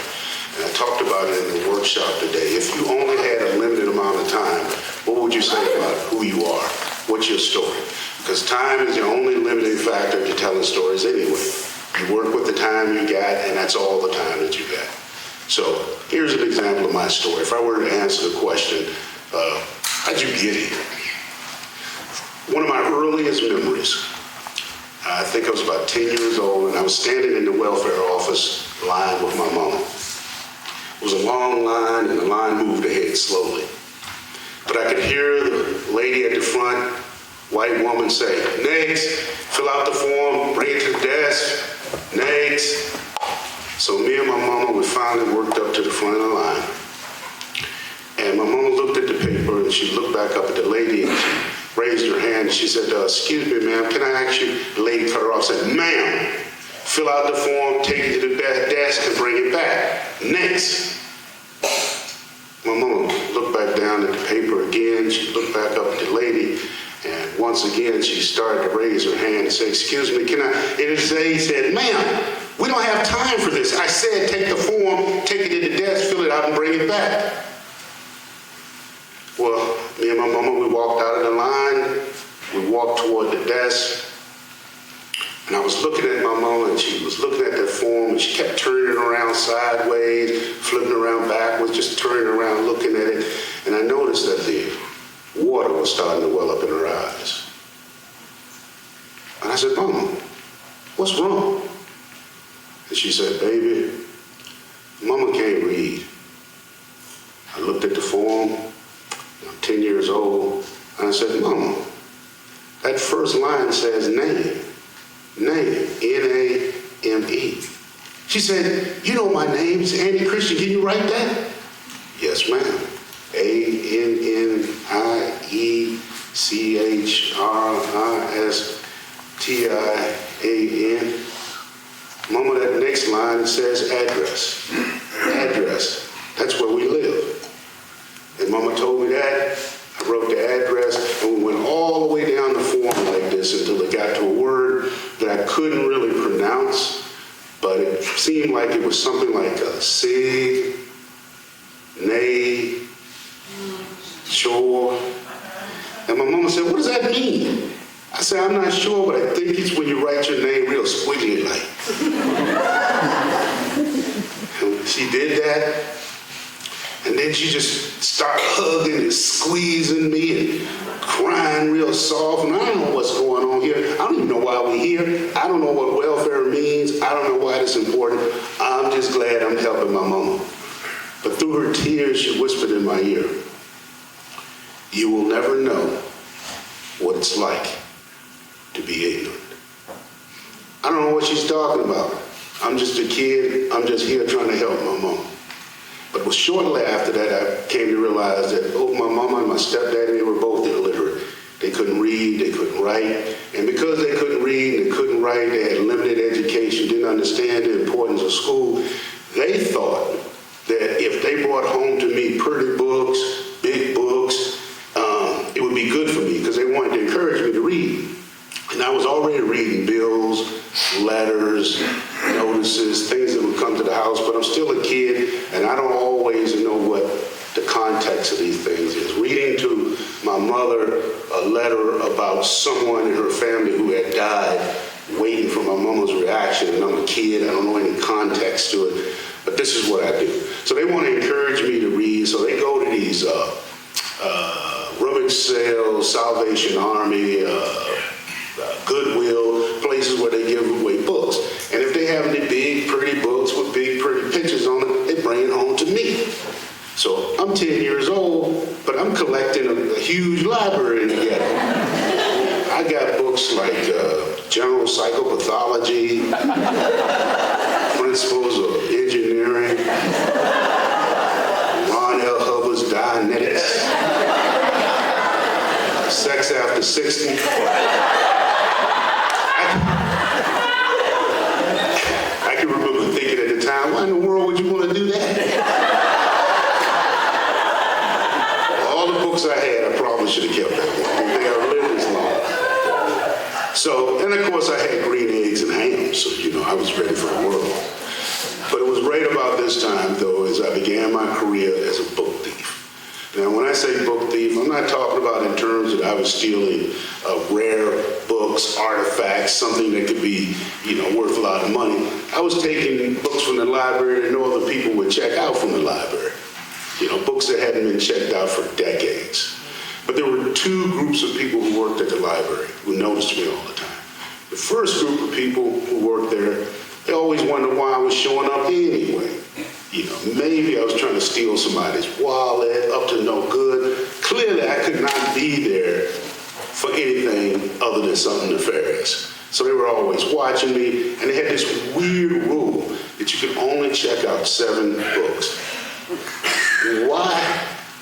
And I talked about it in the workshop today. If you only had a limited amount of time, what would you say about who you are? What's your story? Because time is the only limiting factor to telling stories anyway. You work with the time you got, and that's all the time that you got. So here's an example of my story. If I were to answer the question, how'd you get here? One of my earliest memories, I think I was about 10 years old, and I was standing in the welfare office line with my mom. It was a long line, and the line moved ahead slowly. But I could hear the lady at the front, white woman, say, "Next, fill out the form, bring it to the desk. Next." So me and my mama, we finally worked up to the front of the line. And my mama looked at the paper, and she looked back up at the lady, and she raised her hand, and she said, "Excuse me, ma'am, can I ask you?" The lady cut her off and said, "Ma'am, fill out the form, take it to the desk, and bring it back. Next." My mama looked back down at the paper again. She looked back up at the lady, and once again, she started to raise her hand and say, "Excuse me, can I?" And he said, "Ma'am, we don't have time for this. I said take the form, take it to the desk, fill it out, and bring it back." Well, me and my mama, we walked out of the line. We walked toward the desk. And I was looking at my mama, and she was looking at that form, and she kept turning it around sideways, flipping around backwards, just turning around, looking at it. And and I noticed that the water was starting to well up in her eyes. And I said, Mama, what's wrong? And she said, baby, Mama can't read. I looked at the form. I'm 10 years old. And I said, Mama, that first line says name. Name, N-A-M-E. She said, you know my name is Andy Christian. Can you write that? Yes, ma'am. A-N-N-I-E-C-H-R-I-S-T-I-A-N. Mama, that next line says address. Address. That's where we live. And Mama told me that. I wrote the address, and we went all the way down the form like this until it got to a word that I couldn't really pronounce, but it seemed like it was something like a sig, nay, sure. And my mama said, what does that mean? I said, I'm not sure, but I think it's when you write your name real squiggly like. And she did that. And then she just started hugging and squeezing me and crying real soft. And I don't know what's going on here. I don't even know why we're here. I don't know what welfare means. I don't know why it's important. I'm just glad I'm helping my mama. But through her tears, she whispered in my ear, you will never know what it's like to be ignorant. I don't know what she's talking about. I'm just a kid. I'm just here trying to help my mama. But it was shortly after that I came to realize that both my mama and my stepdaddy, they were both illiterate. They couldn't read, they couldn't write. And because they couldn't read and they couldn't write, they had limited education, didn't understand the importance of school, they thought that if they brought home to me pretty books, big books, it would be good for me because they wanted to encourage me to read. And I was already reading bills, letters, notices, things that would come to the house, but I'm still a kid, and I don't always know what the context of these things is. Reading to my mother a letter about someone in her family who had died, waiting for my mama's reaction, and I'm a kid, I don't know any context to it, but this is what I do. So they want to encourage me to read, so they go to these rummage sales, Salvation Army, Goodwill, places where they give away books. And if they have any big, pretty books with big, pretty pictures on them, they bring it home to me. So I'm 10 years old, but I'm collecting a huge library in the ghetto. I got books like General Psychopathology, Principles of Engineering, Ron L. Hubbard's Dianetics, Sex After 60. I can remember thinking at the time, why in the world would you want to do that? All the books I had, I probably should have kept that one. I didn't think I would live this long. So, and of course I had green eggs and ham, so, I was ready for the world. But it was right about this time, though, as I began my career as a book thief. Now, when I say book thief, I'm not talking about in terms that I was stealing rare books, artifacts, something that could be, worth a lot of money. I was taking books from the library that no other people would check out from the library. Books that hadn't been checked out for decades. But there were two groups of people who worked at the library who noticed me all the time. The first group of people who worked there, they always wondered why I was showing up anyway. Maybe I was trying to steal somebody's wallet, up to no good. Clearly, I could not be there for anything other than something nefarious. So they were always watching me, and they had this weird rule that you could only check out 7 books.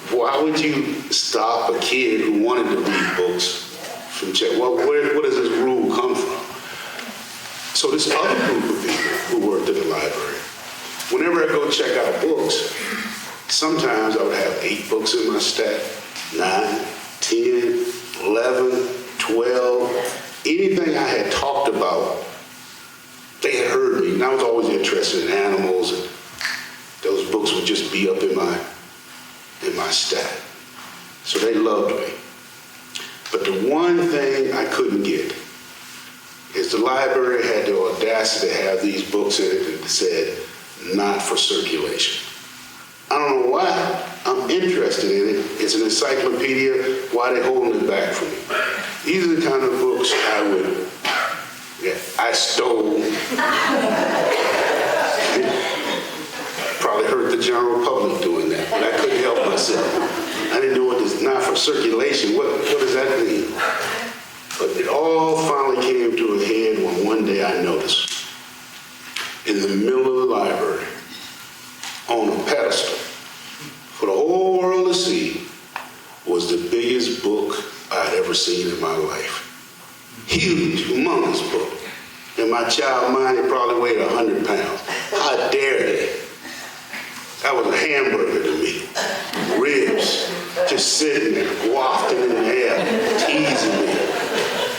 Why would you stop a kid who wanted to read books from check? Well, where does this rule come from? So this other group of people who worked at the library, whenever I go check out books, sometimes I would have 8 books in my stack, 9, 10, 11, 12, anything I had talked about, they had heard me, and I was always interested in animals, and those books would just be up in my stack. So they loved me. But the one thing I couldn't get is the library had the audacity to have these books in it that said, not for circulation. I don't know why. I'm interested in it. It's an encyclopedia. Why are they holding it back from me? These are the kind of books I stole. Probably hurt the general public doing that, but I couldn't help myself. I didn't know what this, not for circulation. What does that mean? But it all finally came to a head when one day I noticed in the middle of the library, on a pedestal, for the whole world to see, was the biggest book I'd ever seen in my life. Huge, humongous book. In my child mind, it probably weighed 100 pounds. How dare they? That was a hamburger to me. Ribs, just sitting there, wafting in the air, teasing me.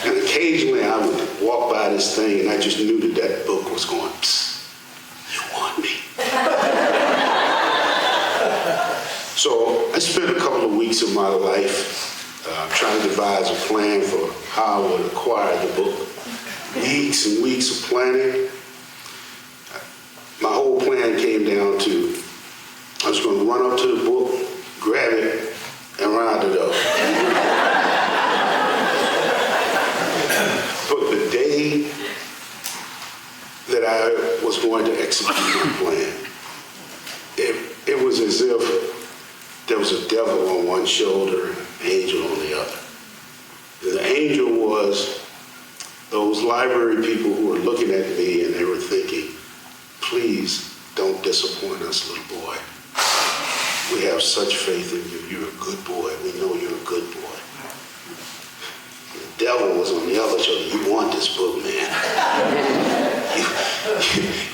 And occasionally I would walk by this thing and I just knew that book was going, psst, you want me? So I spent a couple of weeks of my life trying to devise a plan for how I would acquire the book. Weeks and weeks of planning. My whole plan came down to I was going to run up to the book, grab it, and run out the door. But the day that I was going to execute my plan, it was as if there was a devil on one shoulder and an angel on the other. The angel was those library people who were looking at me and they were thinking, please don't disappoint us, little boy. We have such faith in you. You're a good boy. We know you're a good boy. The devil was on the other shoulder. You want this book, man.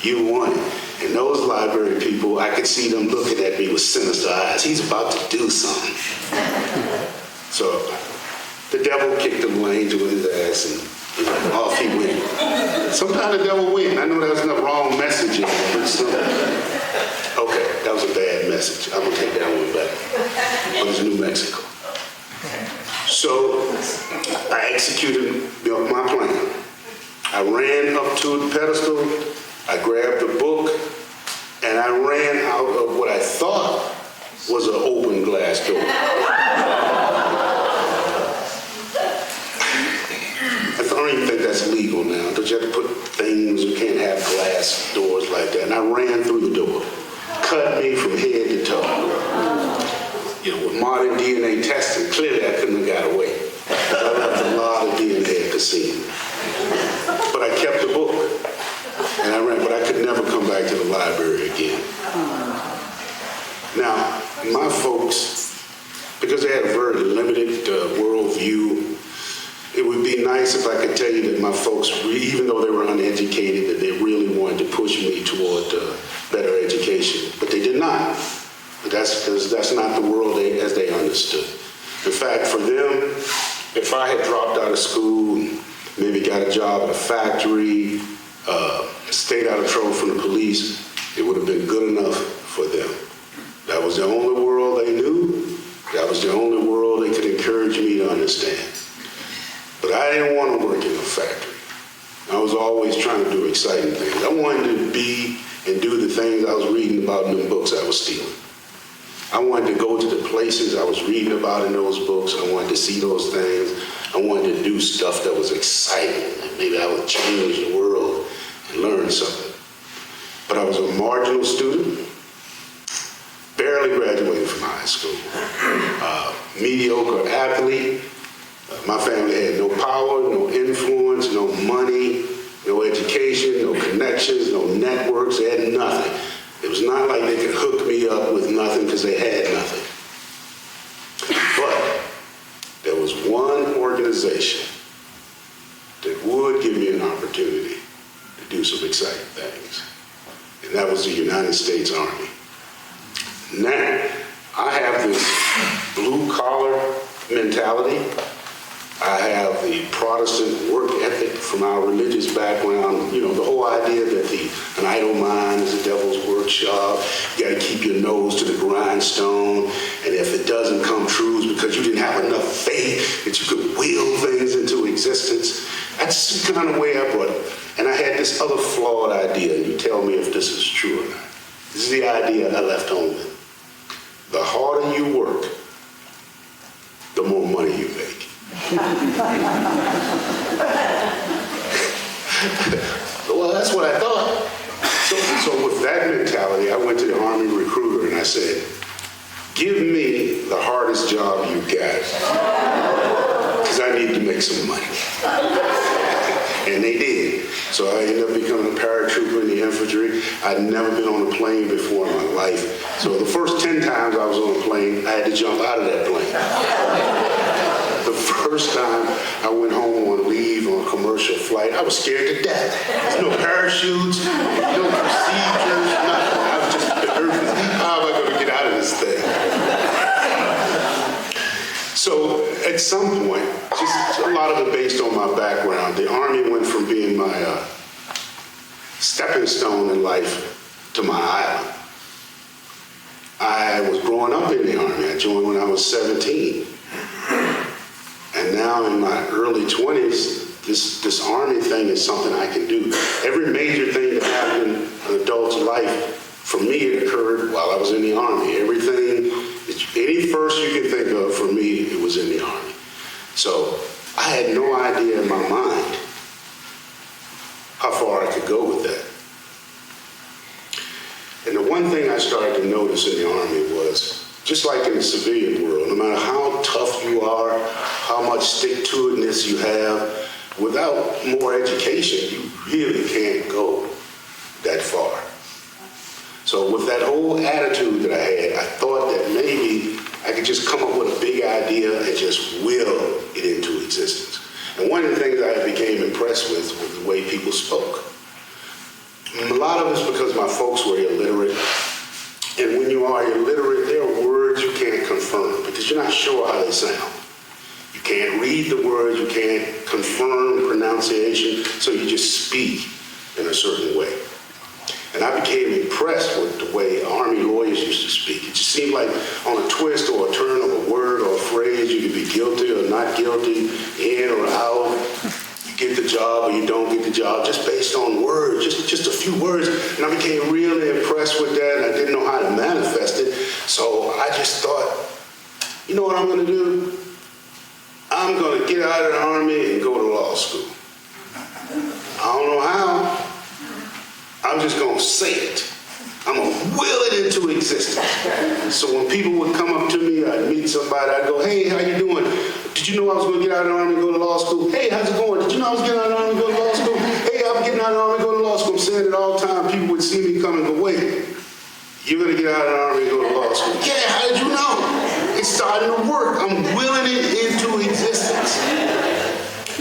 You want it. And those library people, I could see them looking at me with sinister eyes. He's about to do something. So the devil kicked the little angel in his ass and off he went. Sometimes the devil wins. I know that was the wrong message in there, but okay, that was a bad message. I'm going to take that one back. But it's New Mexico. So I executed my plan. I ran up to the pedestal, I grabbed the book, and I ran out of what I thought was an open glass door. I don't even think that's legal now. Don't you have to put things, you can't have glass doors like that. And I ran through the door. Cut me from head to toe. With modern DNA testing, clearly I couldn't have got away. I left a lot of DNA at the scene. But I kept the book. And I ran, but I could never come back to the library again. Now, my folks, because they had a very limited worldview, it would be nice if I could tell you that my folks, even though they were uneducated, that they really wanted to push me toward better education. But they did not. But that's because that's not the world as they understood. In fact, for them, if I had dropped out of school and maybe got a job at a factory, stayed out of trouble from the police, it would have been good enough for them. That was the only world they knew. That was the only world they could encourage me to understand. But I didn't want to work in a factory. I was always trying to do exciting things. I wanted to be and do the things I was reading about in the books I was stealing. I wanted to go to the places I was reading about in those books. I wanted to see those things. I wanted to do stuff that was exciting. Maybe I would change the world and learn something. But I was a marginal student, barely graduated from high school, mediocre athlete. My family had no power, no influence, no money, no education, no connections, no networks. They had nothing. It was not like they could hook me up with nothing because they had nothing. But there was one organization that would give me an opportunity to do some exciting things, and that was the United States Army. Now, I have this blue-collar mentality. I have the Protestant work ethic from our religious background. The whole idea that an idle mind is the devil's workshop. You got to keep your nose to the grindstone. And if it doesn't come true, it's because you didn't have enough faith that you could will things into existence. That's the kind of way I brought it. And I had this other flawed idea, and you tell me if this is true or not. This is the idea I left home with. the harder you work, the more money you make. Well, that's what I thought. So with that mentality, I went to the Army recruiter and I said, give me the hardest job you got, because I need to make some money. And they did. So I ended up becoming a paratrooper in the infantry. I'd never been on a plane before in my life. So the first 10 times I was on a plane, I had to jump out of that plane. The first time I went home on leave on a commercial flight, I was scared to death. There's no parachutes, no procedures, nothing. I was just nervous. How am I going to get out of this thing? So at some point, just a lot of it based on my background, the Army went from being my stepping stone in life to my island. I was growing up in the Army. I joined when I was 17. And now in my early 20s, this Army thing is something I can do. Every major thing that happened in an adult's life, for me, it occurred while I was in the Army. Everything, any first you can think of, for me, it was in the Army. So I had no idea in my mind how far I could go with that. And the one thing I started to notice in the Army was, just like in the civilian world, no matter how tough you are, how much stick-to-itness you have, without more education, you really can't go that far. So with that whole attitude that I had, I thought that maybe I could just come up with a big idea and just will it into existence. And one of the things I became impressed with was the way people spoke. A lot of it's because my folks were illiterate. And when you are illiterate, there are words you can't confirm because you're not sure how they sound. You can't read the words, you can't confirm pronunciation, so you just speak in a certain way. And I became impressed with the way Army lawyers used to speak. It just seemed like on a twist or a turn of a word or a phrase, you could be guilty or not guilty, in or out. You get the job or you don't get the job, just based on words, just a few words. And I became really impressed with that, and I didn't know how to manifest it. So I just thought, you know what I'm going to do? I'm going to get out of the Army and go to law school. I don't know how. I'm just going to say it. I'm going to will it into existence. So when people would come up to me, I'd meet somebody, I'd go, hey, how you doing? Did you know I was going to get out of the Army and go to law school? Hey, how's it going? Did you know I was getting out of the Army and go to law school? Hey, I'm getting out of the Army and go to law school. I'm saying it all the time. People would see me come and go, wait, you're going to get out of the Army and go to law school? Yeah, how did you know? It's starting to work. I'm willing it into existence.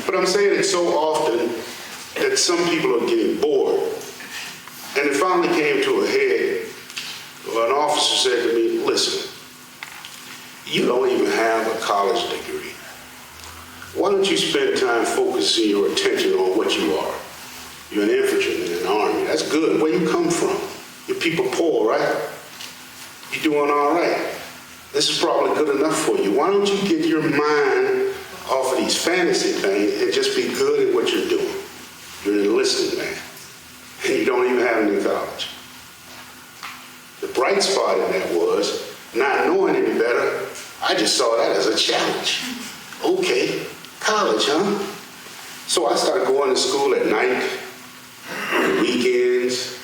But I'm saying it so often that some people are getting bored. And it finally came to a head. An officer said to me, listen, you don't even have a college degree. Why don't you spend time focusing your attention on what you are? You're an infantryman in the Army. That's good. Where you come from? Your people poor, right? You're doing all right. This is probably good enough for you. Why don't you get your mind off of these fantasy things and just be good at what you're doing? You're an enlisted man. And you don't even have any college. The bright spot in that was, not knowing any better, I just saw that as a challenge. Okay, college, huh? So I started going to school at night, on the weekends,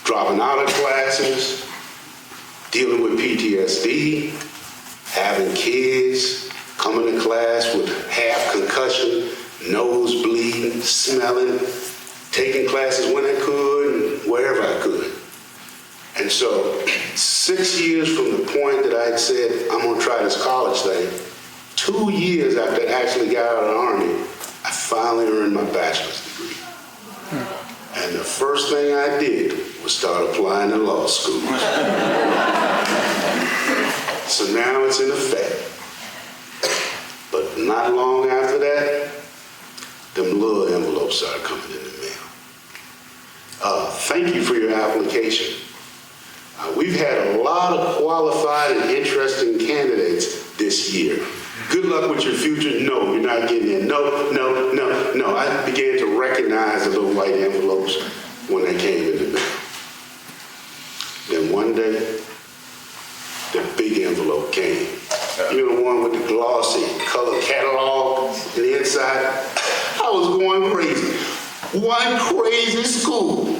dropping out of classes, dealing with PTSD, having kids, coming to class with half concussion, nose bleeding, smelling, taking classes when I could and wherever I could. And so 6 years from the point that I had said, I'm going to try this college thing, 2 years after I actually got out of the Army, I finally earned my bachelor's degree. And the first thing I did was start applying to law school. So now it's in effect. But not long after that, them little envelopes started coming in the mail. Thank you for your application. We've had a lot of qualified and interesting candidates this year. Good luck with your future. No, you're not getting in. No, no, no, no. I began to recognize the little white envelopes when they came in the mail. Then one day, envelope came. You know, the one with the glossy color catalog on the inside? I was going crazy. One crazy school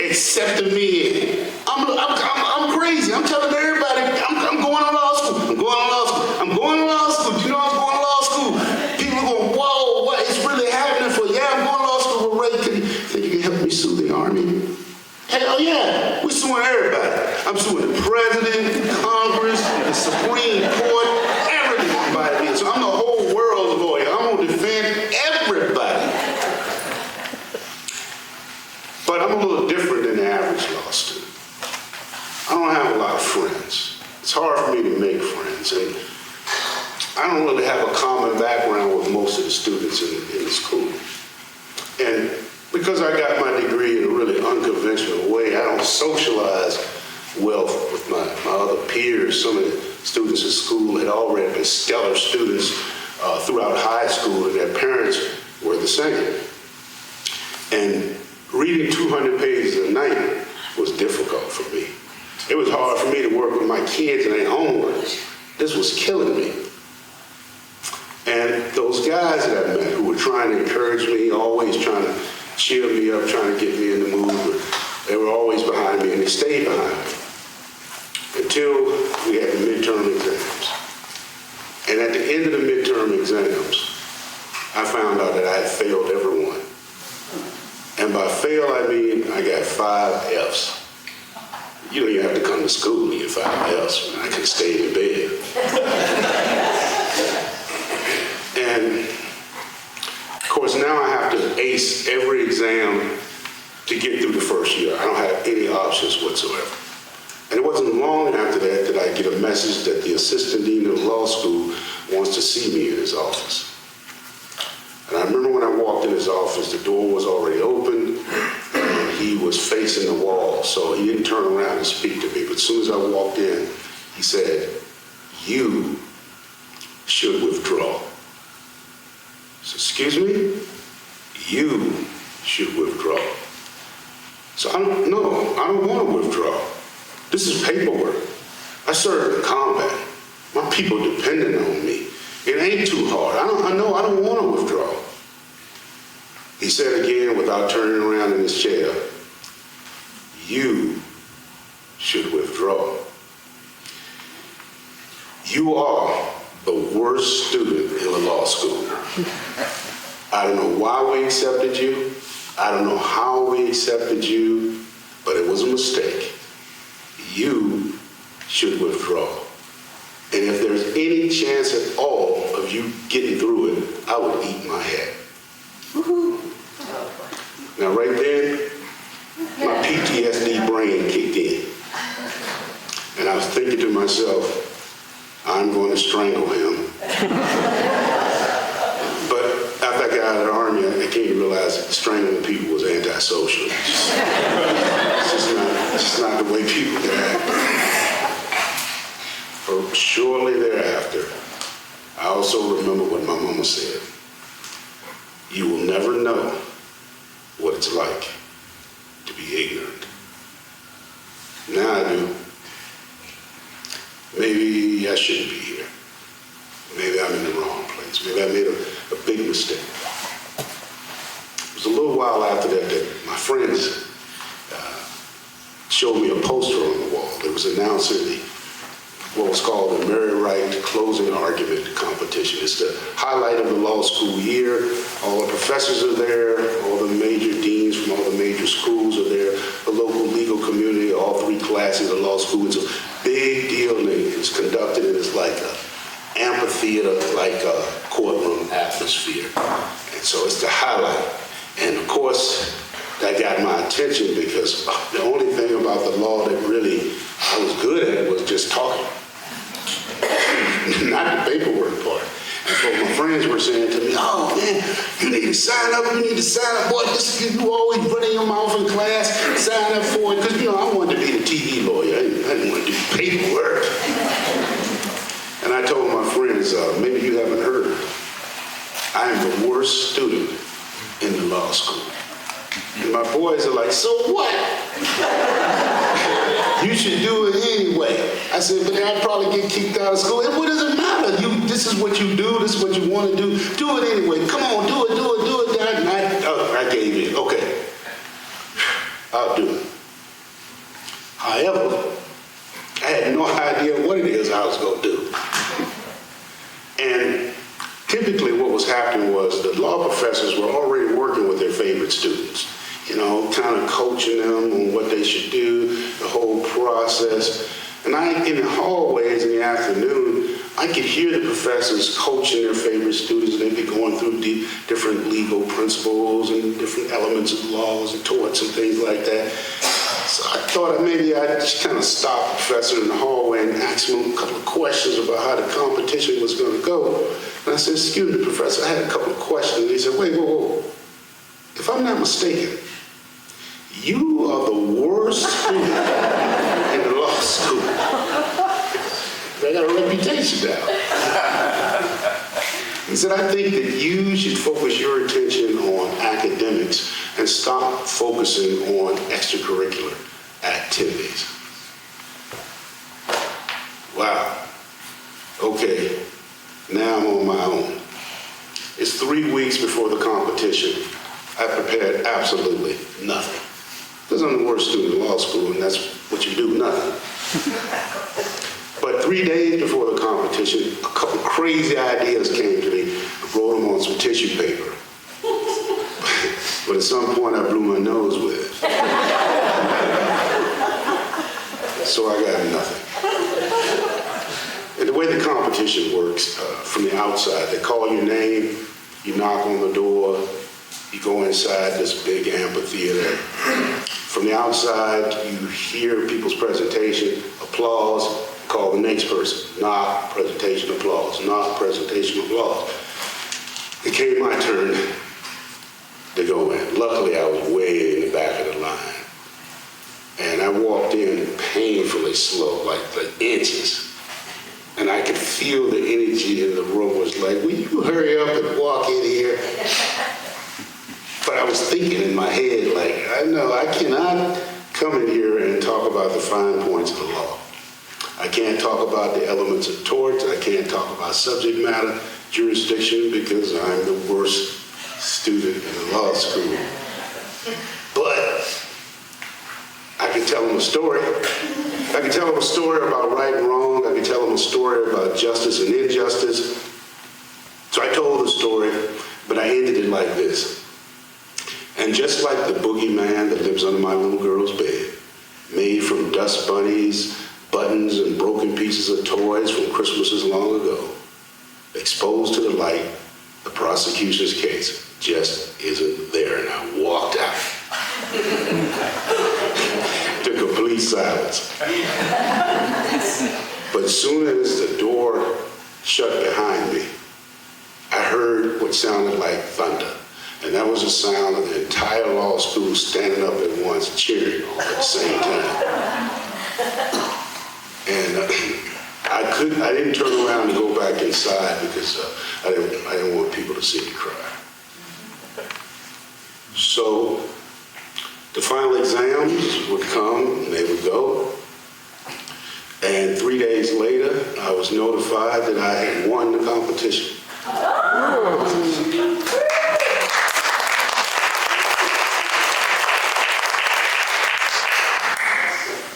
accepted me in. I'm crazy. I'm telling everybody, I'm going to law school. I'm going to law school. I'm going to law school. Do you know I'm going to law school? People are going, whoa, what is really happening for you? Yeah, I'm going to law school. Well, Ray, think you can help me sue the Army? Hell yeah, we're suing everybody. I'm suing the president, Congress, the Supreme Court, everybody. So I'm the whole world's lawyer. I'm going to defend everybody. But I'm a little different than the average law student. I don't have a lot of friends. It's hard for me to make friends. And I don't really have a common background with most of the students in the school. And because I got my degree in a really unconventional way, I don't socialize well with my other peers. Some of the students in school had already been stellar students throughout high school, and their parents were the same. And reading 200 pages a night was difficult for me. It was hard for me to work with my kids and their homework. This was killing me. And those guys that I met who were trying to encourage me, always trying to cheer me up, trying to get me in the mood, they were always behind me, and they stayed behind me until we had the midterm exams. And at the end of the midterm exams, I found out that I had failed every one. And by fail, I mean I got 5 Fs. You don't even have to come to school to get 5 Fs. I could stay in bed. And of course, now I have to ace every exam to get through the first year. I don't have any options whatsoever. And it wasn't long after that that I get a message that the assistant dean of the law school wants to see me in his office. And I remember when I walked in his office, the door was already open, and he was facing the wall, so he didn't turn around and speak to me. But as soon as I walked in, he said, "You should withdraw." I said, "Excuse me? You should withdraw." So I don't want to withdraw. This is paperwork. I served in combat. My people depended on me. It ain't too hard. I don't want to withdraw. He said again, without turning around in his chair, "You should withdraw. You are the worst student in the law school. I don't know why we accepted you. I don't know how we accepted you, but it was a mistake. You should withdraw. And if there's any chance at all of you getting through it, I would eat my hat." Woo-hoo. Now right then, my PTSD brain kicked in. And I was thinking to myself, I'm going to strangle him. But after I got out of the Army, I came to realize that strangling people was antisocial. It's just not the way people act. But shortly thereafter, I also remember what my mama said. You will never know what it's like to be ignorant. Now I do. Maybe I shouldn't be here. Maybe I'm in the wrong place. Maybe I made a big mistake. It was a little while after that my friends showed me a poster on the wall. It was announcing what was called the Mary Wright Closing Argument Competition. It's the highlight of the law school year. All the professors are there. All the major deans from all the major schools are there. The local legal community, all 3 classes of law school. It's a big deal, and it's conducted in this like an amphitheater, like a courtroom atmosphere. And so it's the highlight. And of course, that got my attention because the only thing about the law that really I was good at was just talking. Not the paperwork part. And so my friends were saying to me, "Oh man, you need to sign up, boy, you always running your mouth in class, sign up for it." Because I wanted to be a TV lawyer. I didn't want to do paperwork. And I told my friends, maybe you haven't heard, I am the worst student in the law school. And my boys are like, "So what?" You should do it anyway. I said, but I'd probably get kicked out of school. And what does it matter? This is what you do. This is what you want to do. Do it anyway. Come on, do it. And I gave in. Okay. I'll do it. However, I had no idea what it is I was going to do. And typically what was happening was the law professors were already working with their favorite students, kind of coaching them on what they should do, the whole process. And in the hallways in the afternoon, I could hear the professors coaching their favorite students. They'd be going through different legal principles and different elements of laws and torts and things like that. So I thought maybe I'd just kind of stop the professor in the hallway and ask him a couple of questions about how the competition was going to go. And I said, excuse me, professor, I had a couple of questions. And he said, wait, whoa. If I'm not mistaken, you are the worst student in the law school. I got a reputation now. He said, I think that you should focus your attention on academics and stop focusing on extracurricular activities. Wow. Okay, now I'm on my own. It's 3 weeks before the competition. I prepared absolutely nothing. Because I'm the worst student in law school, and that's what you do, nothing. But 3 days before the competition, a couple crazy ideas came to me. I wrote them on some tissue paper. But at some point, I blew my nose with it. So I got nothing. And the way the competition works, from the outside, they call your name, you knock on the door, you go inside this big amphitheater. From the outside, you hear people's presentation, applause, call the next person, knock, presentation, applause, knock, presentation, applause. It came my turn to go in. Luckily, I was way in the back of the line. And I walked in painfully slow, like inches. And I could feel the energy in the room was like, will you hurry up and walk in here? But I was thinking in my head, like, I know I cannot come in here and talk about the fine points of the law. I can't talk about the elements of torts. I can't talk about subject matter, jurisdiction, because I'm the worst student in the law school. But I can tell them a story. I can tell them a story about right and wrong. I can tell them a story about justice and injustice. So I told the story, but I ended it like this. And just like the boogeyman that lives under my little girl's bed, made from dust bunnies, buttons, and broken pieces of toys from Christmases long ago, exposed to the light, the prosecution's case just isn't there. And I walked out. To complete silence. But as soon as the door shut behind me, I heard what sounded like thunder. And that was the sound of the entire law school standing up at once, cheering all at the same time. And I didn't turn around and go back inside because I didn't want people to see me cry. So the final exams would come, and they would go. And 3 days later, I was notified that I had won the competition.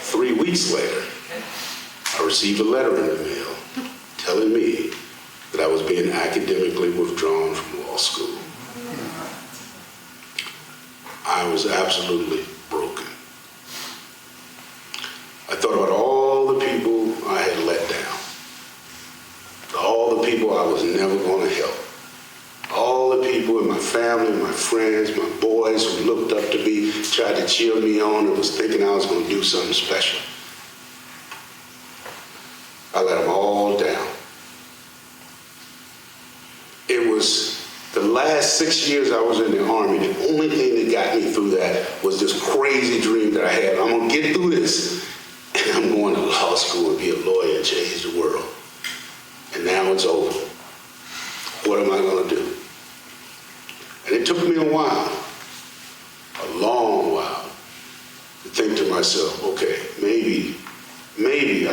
3 weeks later, I received a letter in the mail telling me that I was being academically withdrawn from law school. I was absolutely broken. I thought about all the people I had let down, all the people I was never going to help, all the people in my family, my friends, my boys who looked up to me, tried to cheer me on and was thinking I was going to do something special. I let them all down. It was the last 6 years I was in the Army. The only thing that got me through that was this crazy dream that I had. I'm going to get through this, and I'm going to law school and be a lawyer and change the world. And now it's over. What am I going to do? And it took me a while, a long while, to think to myself, okay, maybe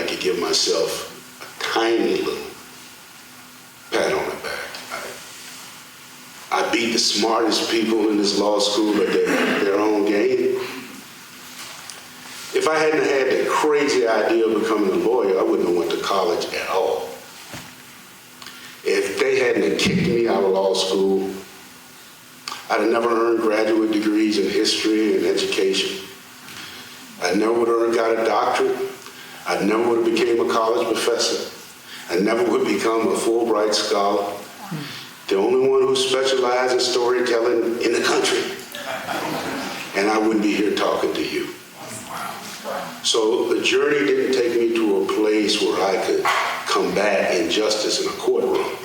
I could give myself a tiny little pat on the back. I beat the smartest people in this law school at their own game. If I hadn't had the crazy idea of becoming a lawyer, I wouldn't have went to college at all. If they hadn't kicked me out of law school, I'd have never earned graduate degrees in history and education. I never would have got a doctorate. I never would have became a college professor. I never would have become a Fulbright scholar. The only one who specialized in storytelling in the country. And I wouldn't be here talking to you. So the journey didn't take me to a place where I could combat injustice in a courtroom.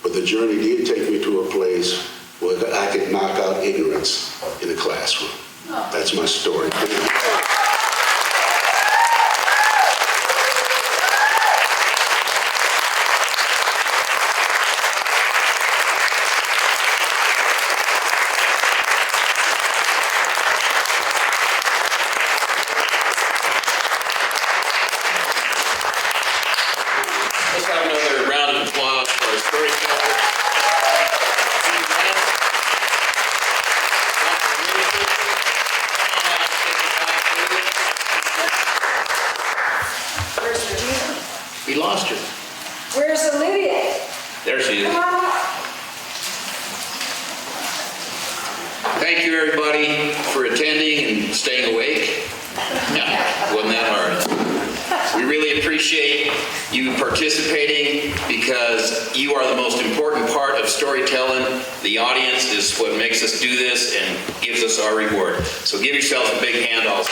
But the journey did take me to a place where I could knock out ignorance in a classroom. That's my story. Let's have another round of applause for our storyteller. Where's Regina? We lost her. Where's Olivia? There she is. Come on up. Thank you, everybody, for attending and staying awake. Yeah, wasn't that hard. We really appreciate you participating because you are the most important part of storytelling. The audience is what makes us do this and gives us our reward. So give yourself a big hand also.